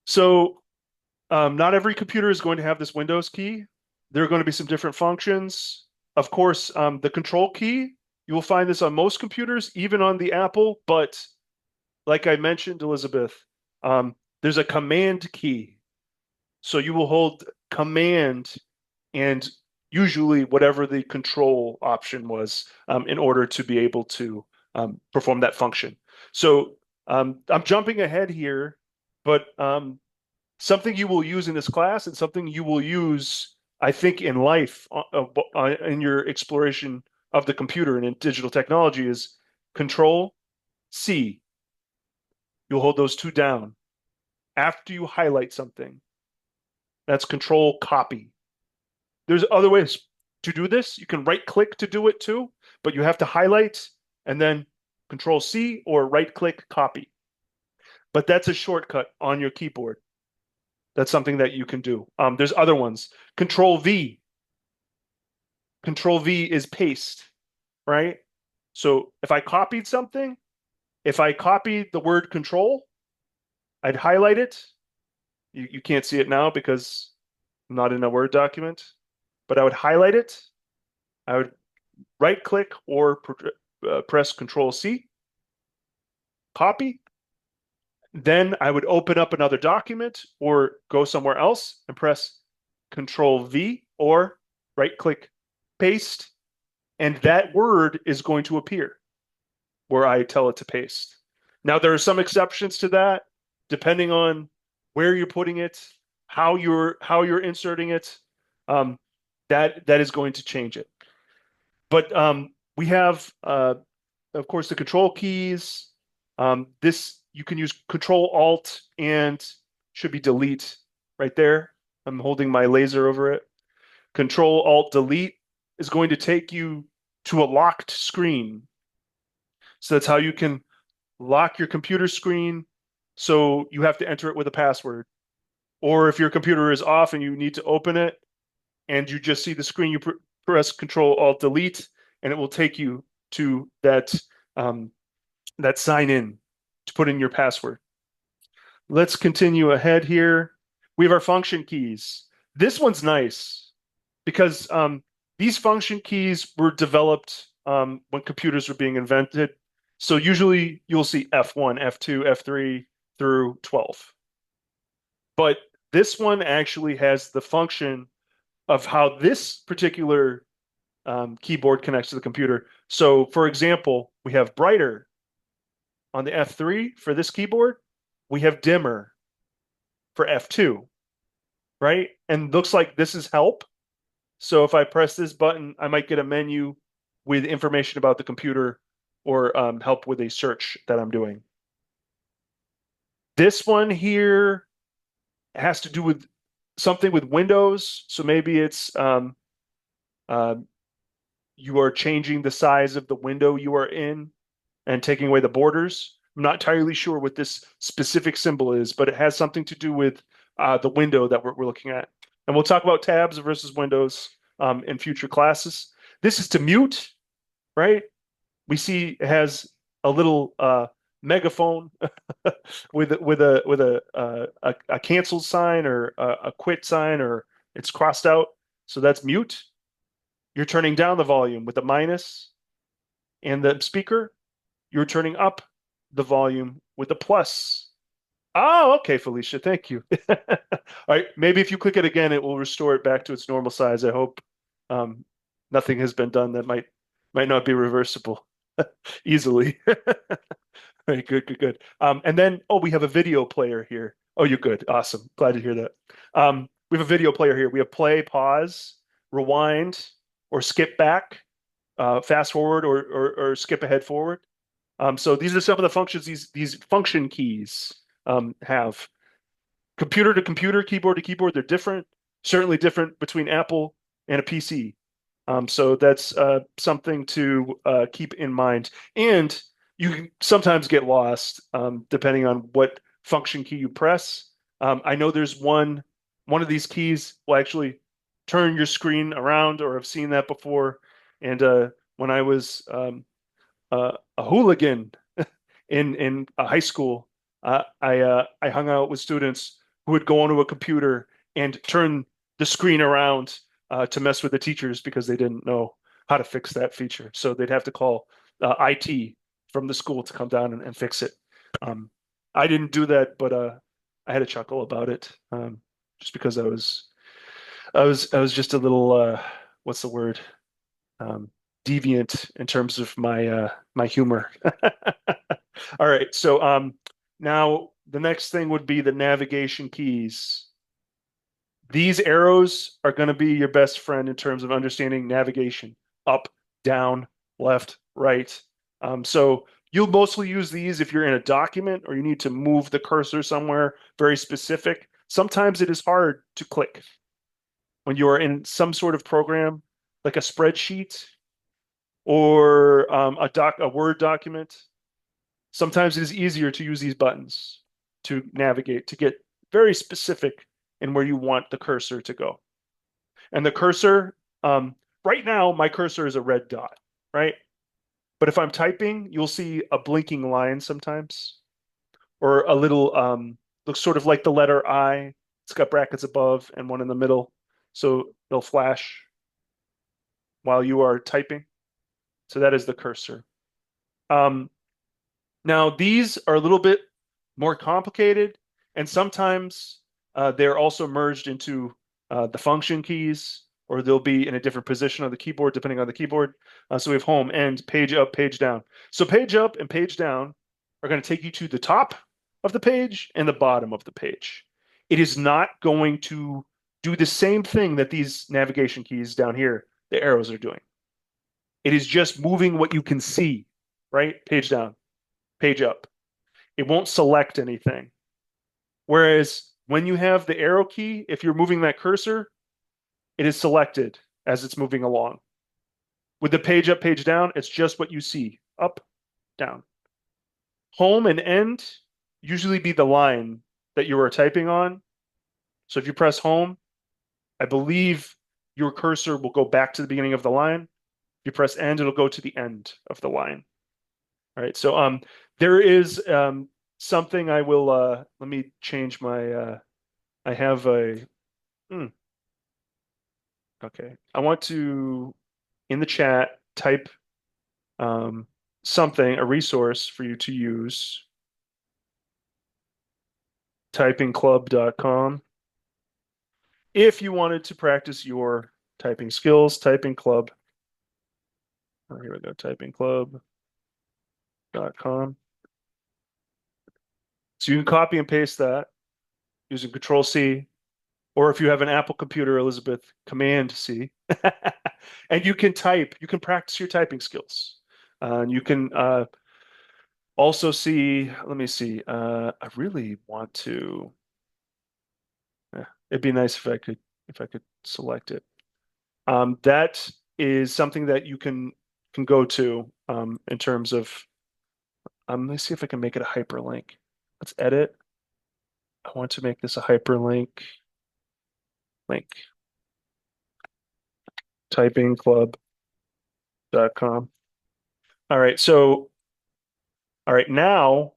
A: So not every computer is going to have this Windows key. There are going to be some different functions. Of course, the control key, you will find this on most computers, even on the Apple. But like I mentioned, Elizabeth, there's a command key. So you will hold command and usually whatever the control option was in order to be able to perform that function. So I'm jumping ahead here, but something you will use in this class and something you will use, I think, in life in your exploration of the computer and in digital technology is Control C. You'll hold those two down. After you highlight something, that's Control Copy. There's other ways to do this. You can right click to do it too, but you have to highlight and then Control C or right click copy. But that's a shortcut on your keyboard. That's something that you can do. There's other ones. Control V. Control V is paste, right? So if I copied something, if I copied the word control, I'd highlight it. You can't see it now because I'm not in a Word document, but I would highlight it. I would right click or press Control C, copy. Then I would open up another document or go somewhere else and press Control V or right click paste. And that word is going to appear where I tell it to paste. Now, there are some exceptions to that, depending on where you're putting it, how you're inserting it. That is going to change it. But we have, of course, the control keys. This you can use Control Alt and should be Delete right there. I'm holding my laser over it. Control Alt Delete is going to take you to a locked screen. So that's how you can lock your computer screen. So you have to enter it with a password. Or if your computer is off and you need to open it and you just see the screen, you press Control Alt Delete and it will take you to that sign in to put in your password. Let's continue ahead here. We have our function keys. This one's nice because these function keys were developed when computers were being invented. So usually you'll see F1, F2, F3 through 12. But this one actually has the function of how this particular keyboard connects to the computer. So for example, we have brighter on the F3 for this keyboard. We have dimmer for F2, right? And looks like this is help. So if I press this button, I might get a menu with information about the computer or help with a search that I'm doing. This one here has to do with something with Windows. So maybe it's uh, you are changing the size of the window you are in and taking away the borders. I'm not entirely sure what this specific symbol is, but it has something to do with the window that we're looking at. And we'll talk about tabs versus windows in future classes. This is to mute, right? We see it has a little megaphone with a canceled sign or a quit sign, or it's crossed out. So that's mute. You're turning down the volume with the minus, and the speaker, you're turning up the volume with the plus. Oh, okay, Felicia, thank you. All right, maybe if you click it again, it will restore it back to its normal size. I hope um, nothing has been done that might not be reversible easily. All right, good, good, good. And then, oh, we have a video player here. Oh, you're good. Awesome. Glad to hear that. We have a video player here. We have play, pause, rewind, or skip back, fast forward, or skip ahead forward. So these are some of the functions these function keys have. Computer to computer, keyboard to keyboard, they're different. Certainly different between Apple and a PC. So that's something to keep in mind. And you can sometimes get lost depending on what function key you press. I know there's one of these keys will actually turn your screen around, or I've seen that before. And when I was a hooligan in high school, I hung out with students who would go onto a computer and turn the screen around to mess with the teachers because they didn't know how to fix that feature. So they'd have to call IT from the school to come down and fix it. I didn't do that, but I had a chuckle about it just because I was just a little what's the word? Um, deviant in terms of my humor. All right, so now the next thing would be the navigation keys. These arrows are going to be your best friend in terms of understanding navigation: up, down, left, right. So you'll mostly use these if you're in a document or you need to move the cursor somewhere very specific. Sometimes it is hard to click when you are in some sort of program, like a spreadsheet or a Word document. Sometimes it is easier to use these buttons to navigate, to get very specific in where you want the cursor to go. And the cursor, right now, my cursor is a red dot, right? But if I'm typing, you'll see a blinking line sometimes, or a little, looks sort of like the letter I. It's got brackets above and one in the middle. So it'll flash while you are typing. So that is the cursor. Now, these are a little bit more complicated, and sometimes they're also merged into the function keys, or they'll be in a different position on the keyboard, depending on the keyboard. So we have home, end, page up, page down. So page up and page down are going to take you to the top of the page and the bottom of the page. It is not going to do the same thing that these navigation keys down here, the arrows, are doing. It is just moving what you can see, right? Page down, page up. It won't select anything. Whereas when you have the arrow key, if you're moving that cursor, it is selected as it's moving along. With the page up, page down, it's just what you see, up, down. Home and end usually be the line that you are typing on. So if you press home, I believe your cursor will go back to the beginning of the line. If you press end, it'll go to the end of the line. All right. So there is something I will let me change my I have a okay. I want to in the chat type um something, a resource for you to use. Typingclub.com. If you wanted to practice your typing skills, Typing Club. Oh, here we go, typingclub.com. So you can copy and paste that using Control C, or if you have an Apple computer, Elizabeth, Command C. And you can type, you can practice your typing skills. And you can also see, let me see, I really want to, it'd be nice if I could select it. That is something that you can go to in terms of let me see if I can make it a hyperlink. Let's edit. I want to make this a hyperlink. Link. Typingclub.com. All right, so all right, now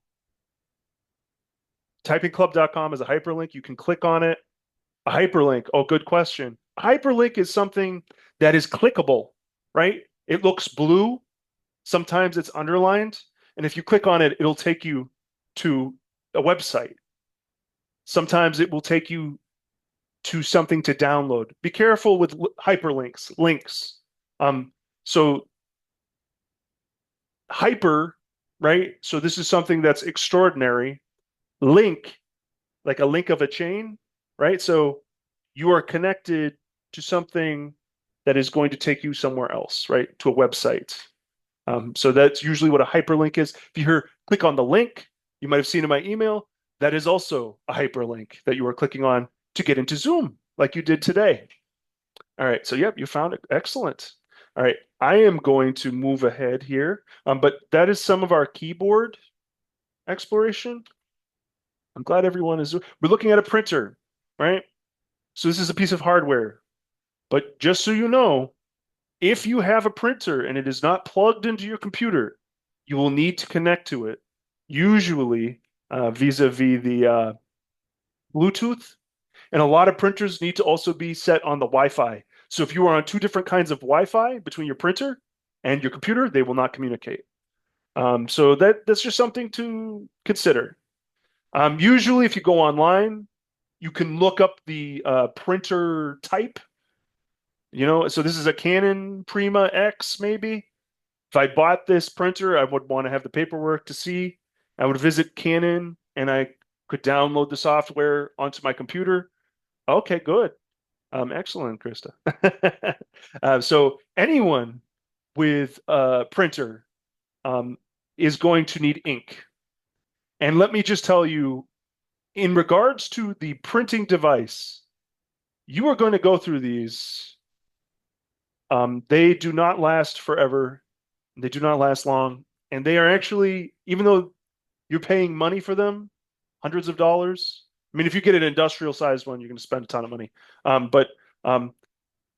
A: typingclub.com is a hyperlink. You can click on it. A hyperlink. Oh, good question. A hyperlink is something that is clickable, right? It looks blue. Sometimes it's underlined. And if you click on it, it'll take you to a website. Sometimes it will take you to something to download. Be careful with hyperlinks, links. So hyper, right? So this is something that's extraordinary. Link, like a link of a chain, right? So you are connected to something that is going to take you somewhere else, right? To a website. So that's usually what a hyperlink is. If you hear click on the link, you might have seen in my email, that is also a hyperlink that you are clicking on to get into Zoom, like you did today. All right, so yep, you found it. Excellent. All right, I am going to move ahead here, but that is some of our keyboard exploration. I'm glad everyone is. We're looking at a printer, right? So this is a piece of hardware. But just so you know, if you have a printer and it is not plugged into your computer, you will need to connect to it, usually vis-a-vis the Bluetooth. And a lot of printers need to also be set on the Wi-Fi. So if you are on two different kinds of Wi-Fi between your printer and your computer, they will not communicate. So that's just something to consider. Usually, if you go online, you can look up the printer type. So this is a Canon Prima X, maybe. If I bought this printer, I would want to have the paperwork to see. I would visit Canon and I could download the software onto my computer. Okay, good. Excellent, Krista. So anyone with a printer um, is going to need ink. And let me just tell you, in regards to the printing device, you are going to go through these. They do not last forever. They do not last long. And they are actually, even though you're paying money for them, hundreds of dollars. I mean, if you get an industrial sized one, you're going to spend a ton of money. But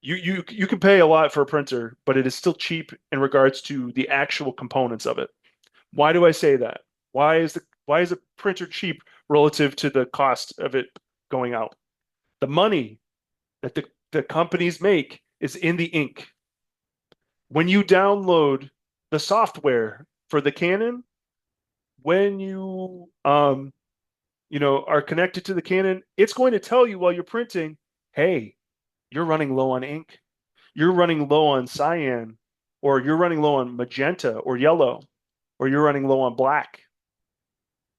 A: you can pay a lot for a printer, but it is still cheap in regards to the actual components of it. Why do I say that? Why is a printer cheap relative to the cost of it going out? The money that the companies make is in the ink. When you download the software for the Canon, when you are connected to the Canon, it's going to tell you while you're printing, hey, you're running low on ink, you're running low on cyan, or you're running low on magenta or yellow, or you're running low on black,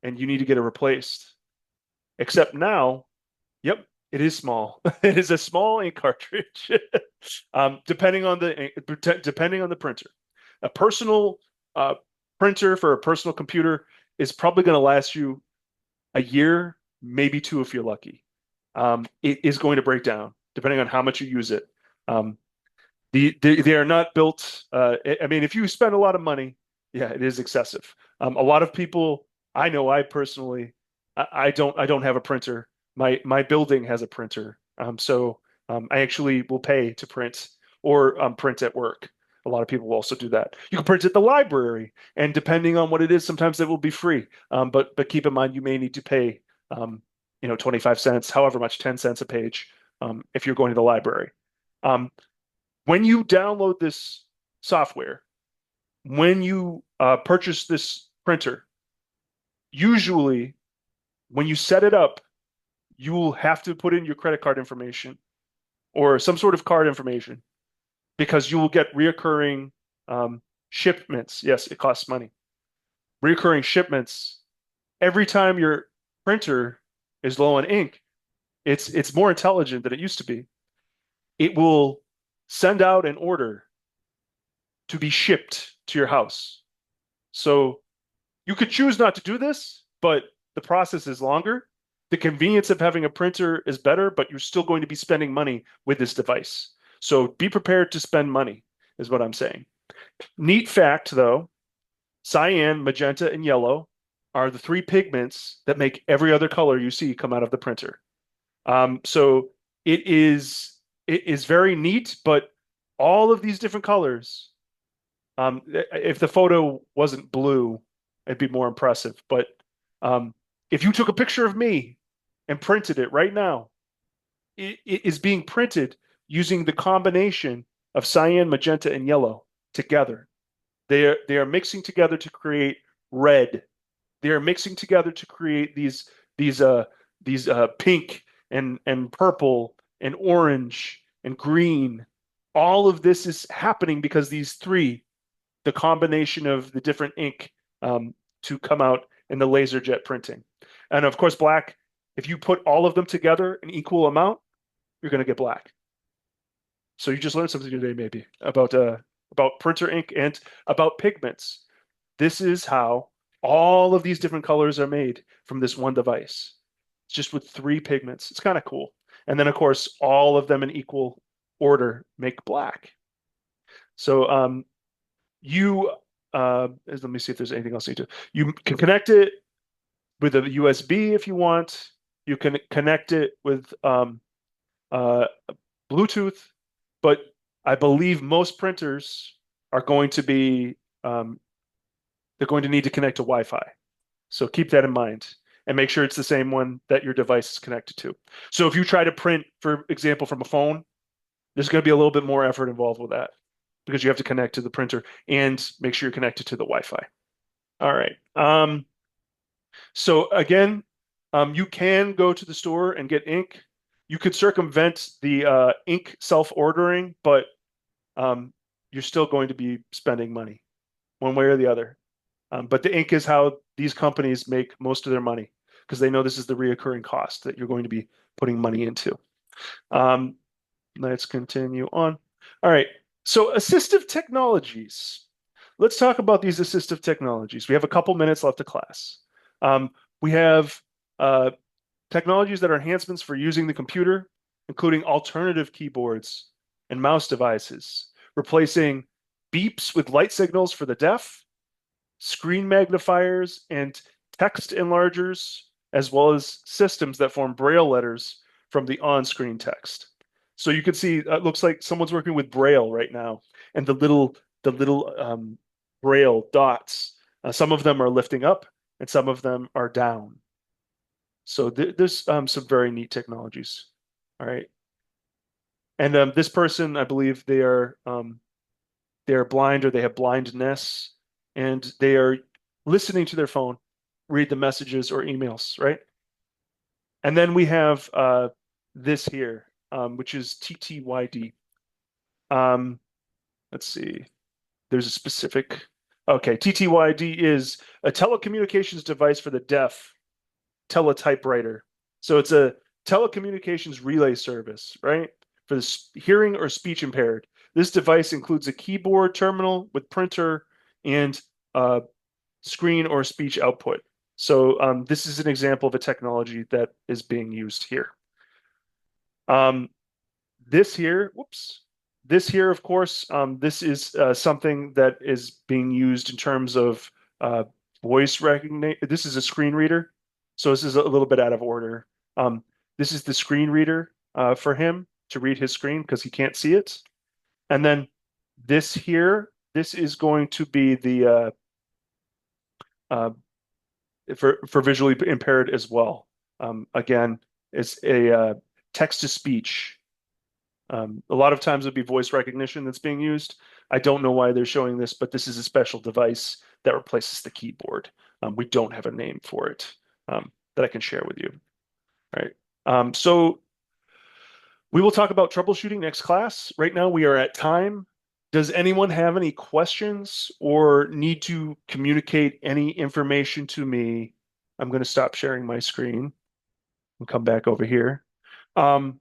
A: and you need to get it replaced. Except now, yep, it is small. It is a small ink cartridge, depending on the printer. A personal printer for a personal computer is probably going to last you a year, maybe two if you're lucky. It is going to break down depending on how much you use it. Um, they are not built. I mean, if you spend a lot of money, yeah, it is excessive. A lot of people I know, I personally, I don't have a printer. My building has a printer, so I actually will pay to print or print at work. A lot of people will also do that. You can print at the library, and depending on what it is, sometimes it will be free. But keep in mind, you may need to pay, 25 cents, however much, 10 cents a page, if you're going to the library. Um, when you download this software, when you purchase this printer, usually when you set it up, you will have to put in your credit card information or some sort of card information because you will get reoccurring shipments. Yes, it costs money. Reoccurring shipments. Every time your printer is low on ink, it's more intelligent than it used to be. It will send out an order to be shipped to your house. So you could choose not to do this, but the process is longer. The convenience of having a printer is better, but you're still going to be spending money with this device. So be prepared to spend money, is what I'm saying. Neat fact, though, cyan, magenta, and yellow are the three pigments that make every other color you see come out of the printer. So it is very neat, but all of these different colors, if the photo wasn't blue, it'd be more impressive. But if you took a picture of me and printed it right now, it is being printed using the combination of cyan, magenta, and yellow together. They are mixing together to create red. They are mixing together to create these uh pink and purple and orange and green. All of this is happening because these three, the combination of the different ink to come out in the laser jet printing. And of course, black, if you put all of them together in equal amount, you're going to get black. So you just learned something today, maybe about printer ink and about pigments. This is how all of these different colors are made from this one device, just with three pigments. It's kind of cool. And then, of course, all of them in equal order make black. So let me see if there's anything else you need to. You can connect it with a USB if you want. You can connect it with uh, Bluetooth, but I believe most printers are going to be they're going to need to connect to Wi-Fi. So keep that in mind and make sure it's the same one that your device is connected to. So if you try to print, for example, from a phone, there's going to be a little bit more effort involved with that because you have to connect to the printer and make sure you're connected to the Wi-Fi. All right. So again, you can go to the store and get ink. You could circumvent the ink self-ordering, but you're still going to be spending money one way or the other. But the ink is how these companies make most of their money because they know this is the reoccurring cost that you're going to be putting money into. Let's continue on. All right. So assistive technologies. Let's talk about these assistive technologies. We have a couple minutes left of class. We have technologies that are enhancements for using the computer, including alternative keyboards and mouse devices, replacing beeps with light signals for the deaf, screen magnifiers and text enlargers, as well as systems that form braille letters from the on-screen text. So you can see it looks like someone's working with braille right now, and the little braille dots. Some of them are lifting up, and some of them are down. So there's some very neat technologies. All right, and this person, I believe they're blind or they have blindness, and they are listening to their phone, read the messages or emails, right? And then we have this here, which is TTYD. Let's see. There's a specific. Okay, TTYD is a telecommunications device for the deaf, teletypewriter. So it's a telecommunications relay service, right? For the hearing or speech impaired. This device includes a keyboard terminal with printer and screen or speech output. So this is an example of a technology that is being used here. This here, whoops, this here, of course, this is something that is being used in terms of voice recognition. This is a screen reader, so this is a little bit out of order. This is the screen reader for him to read his screen because he can't see it. And then This here, this is going to be the uh, for visually impaired as well. Again, it's a text to speech. A lot of times it'll be voice recognition that's being used. I don't know why they're showing this, but this is a special device that replaces the keyboard. We don't have a name for it that I can share with you. All right. So we will talk about troubleshooting next class. Right now we are at time. Does anyone have any questions or need to communicate any information to me? I'm going to stop sharing my screen and come back over here. Um,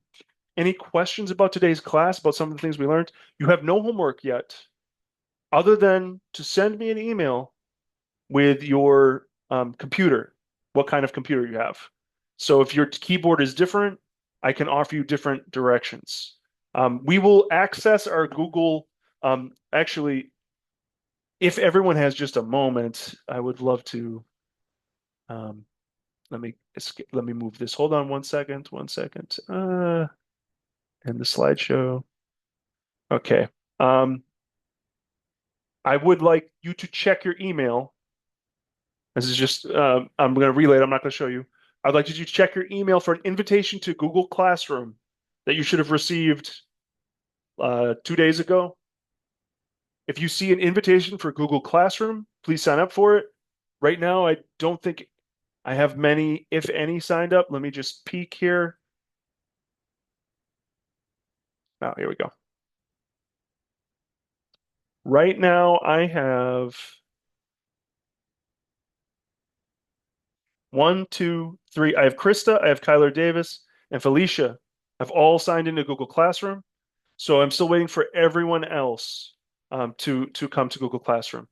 A: any questions about today's class, about some of the things we learned? You have no homework yet, other than to send me an email with your computer, what kind of computer you have. So if your keyboard is different, I can offer you different directions. We will access our Google. Actually, if everyone has just a moment, I would love to. Um, let me move this. Hold on one second. One second. And the slideshow. Okay. Um, I would like you to check your email. This is just, I'm going to relay it. I'm not going to show you. I'd like you to check your email for an invitation to Google Classroom that you should have received 2 days ago. If you see an invitation for Google Classroom, please sign up for it. Right now, I don't think I have many, if any, signed up. Let me just peek here. Oh, here we go. Right now, I have one, two, three. I have Krista, I have Kyler Davis, and Felicia have all signed into Google Classroom. So I'm still waiting for everyone else to come to Google Classroom.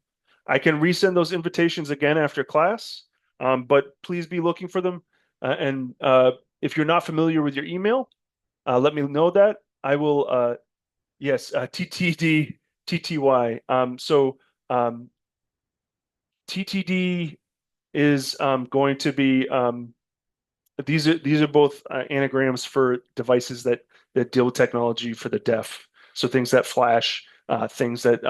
A: I can resend those invitations again after class, but please be looking for them. And if you're not familiar with your email, let me know that. I will, yes, TTD, TTY. Um, TTD is going to be these are both anagrams for devices that deal with technology for the deaf. So things that flash, things that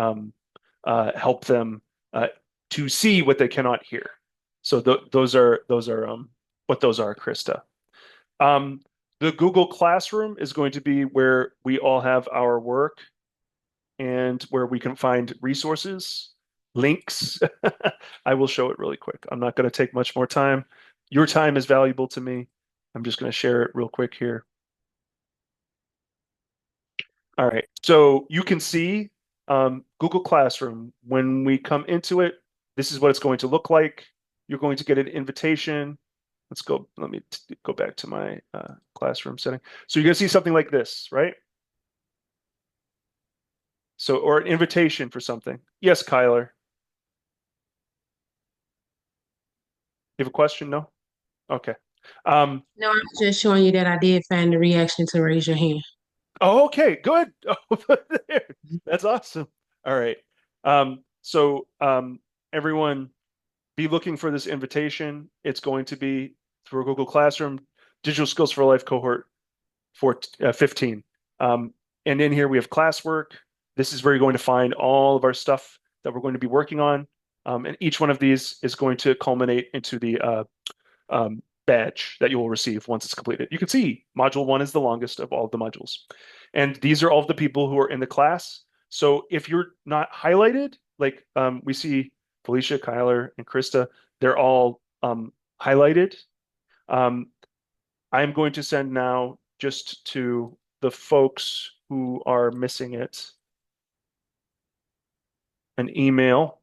A: help them uh, to see what they cannot hear. So those are what those are, Krista. Um, the Google Classroom is going to be where we all have our work and where we can find resources, links. I will show it really quick. I'm not going to take much more time. Your time is valuable to me. I'm just going to share it real quick here. All right. So you can see Google Classroom. When we come into it, this is what it's going to look like. You're going to get an invitation. Let's go. Let me go back to my classroom setting. So you're going to see something like this, right? So, or an invitation for something. Yes, Kyler. You have a question? No? Okay. Um,
D: No, I was just showing you that I did find the reaction to raise your hand.
A: oh, okay, good. Oh, there. That's awesome. All right. So everyone be looking for this invitation. It's going to be through Google Classroom, Digital Skills for Life cohort for 15. Um, and in here we have classwork. This is where you're going to find all of our stuff that we're going to be working on. And each one of these is going to culminate into the badge that you will receive once it's completed. You can see module one is the longest of all of the modules. And these are all of the people who are in the class. So if you're not highlighted, like we see Felicia, Kyler, and Krista, they're all highlighted. Um, I'm going to send now just to the folks who are missing it an email.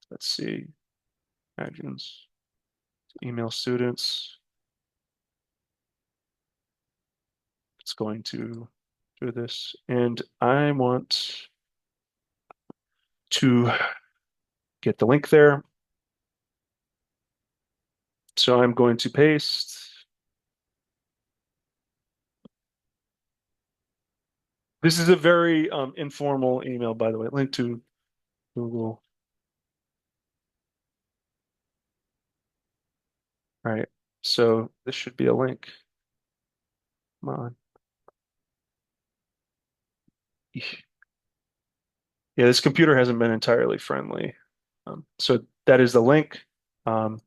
A: Let's see, actions, email students. It's going to do this. And I want to get the link there. So I'm going to paste. This is a very informal email, by the way. Link to Google. All right. So this should be a link. Come on. Yeah, this computer hasn't been entirely friendly. So that is the link. Um,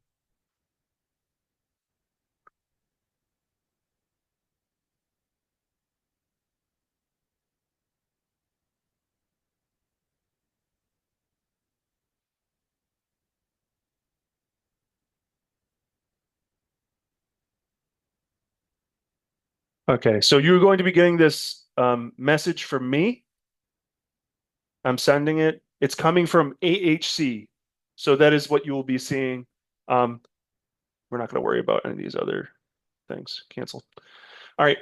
A: okay, so you're going to be getting this message from me. I'm sending it. It's coming from AHC. So that is what you will be seeing. Um, we're not going to worry about any of these other things. Cancel. All right.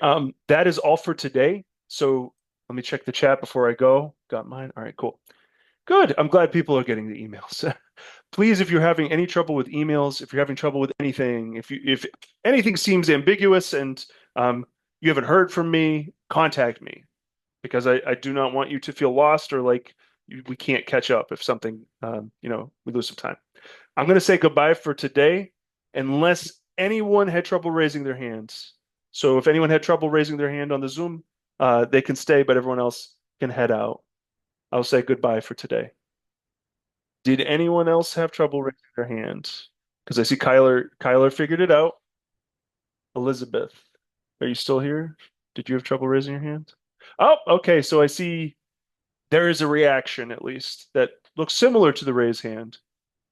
A: That is all for today. So let me check the chat before I go. Got mine. All right, cool. Good. I'm glad people are getting the emails. Please, if you're having any trouble with emails, if you're having trouble with anything, if anything seems ambiguous and you haven't heard from me, contact me because I do not want you to feel lost or like we can't catch up if something we lose some time. I'm going to say goodbye for today, unless anyone had trouble raising their hands. So if anyone had trouble raising their hand on the Zoom, they can stay, but everyone else can head out. I'll say goodbye for today. Did anyone else have trouble raising their hand? Because I see Kyler. Kyler figured it out. Elizabeth, are you still here? Did you have trouble raising your hand? Oh, okay. So I see there is a reaction at least that looks similar to the raise hand.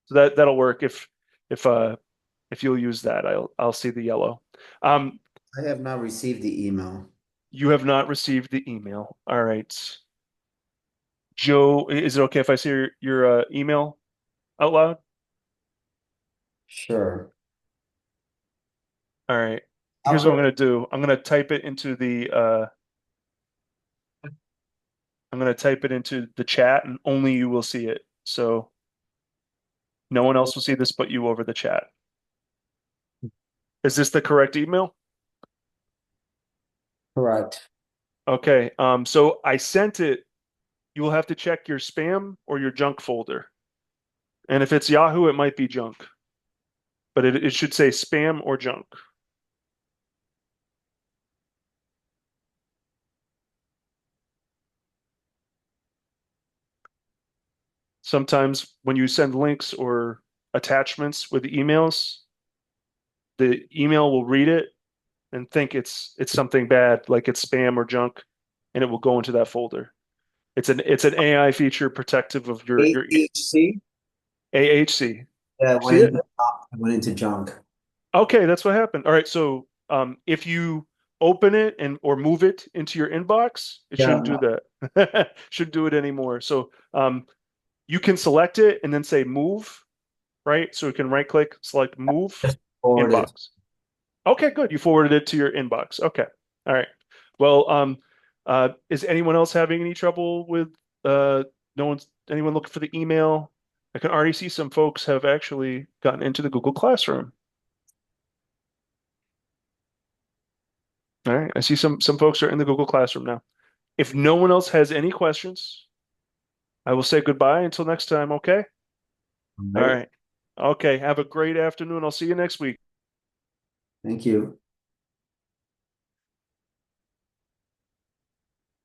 A: So that'll work if you'll use that. I'll see the yellow. Um,
E: I have not received the email.
A: you have not received the email. All right. Joe, is it okay if I see your email out loud?
E: Sure.
A: All right. Here's what I'm gonna do. I'm gonna type it into the chat and only you will see it. So no one else will see this but you over the chat. Is this the correct email?
E: Correct.
A: Okay. So I sent it. You will have to check your spam or your junk folder. And if it's Yahoo, it might be junk, but it should say spam or junk. Sometimes when you send links or attachments with emails, the email will read it and think it's something bad, like it's spam or junk, and it will go into that folder. It's an AI feature protective of your
E: AHC?
A: AHC.
E: Yeah,
A: See it?
E: it went into junk.
A: Okay, that's what happened. All right, so if you open it and or move it into your inbox, it
E: Yeah,
A: shouldn't do that. Shouldn't do it anymore. So you can select it and then say move, right? So you can right click, select move,
E: just forwarded.
A: inbox. Okay, good. You forwarded it to your inbox. Okay. All right. Well, is anyone else having any trouble with no one's anyone looking for the email? I can already see some folks have actually gotten into the Google Classroom. All right. I see some folks are in the Google Classroom now. If no one else has any questions, I will say goodbye until next time, okay? All
E: Right.
A: right. Okay. Have a great afternoon. I'll see you next week.
E: Thank you.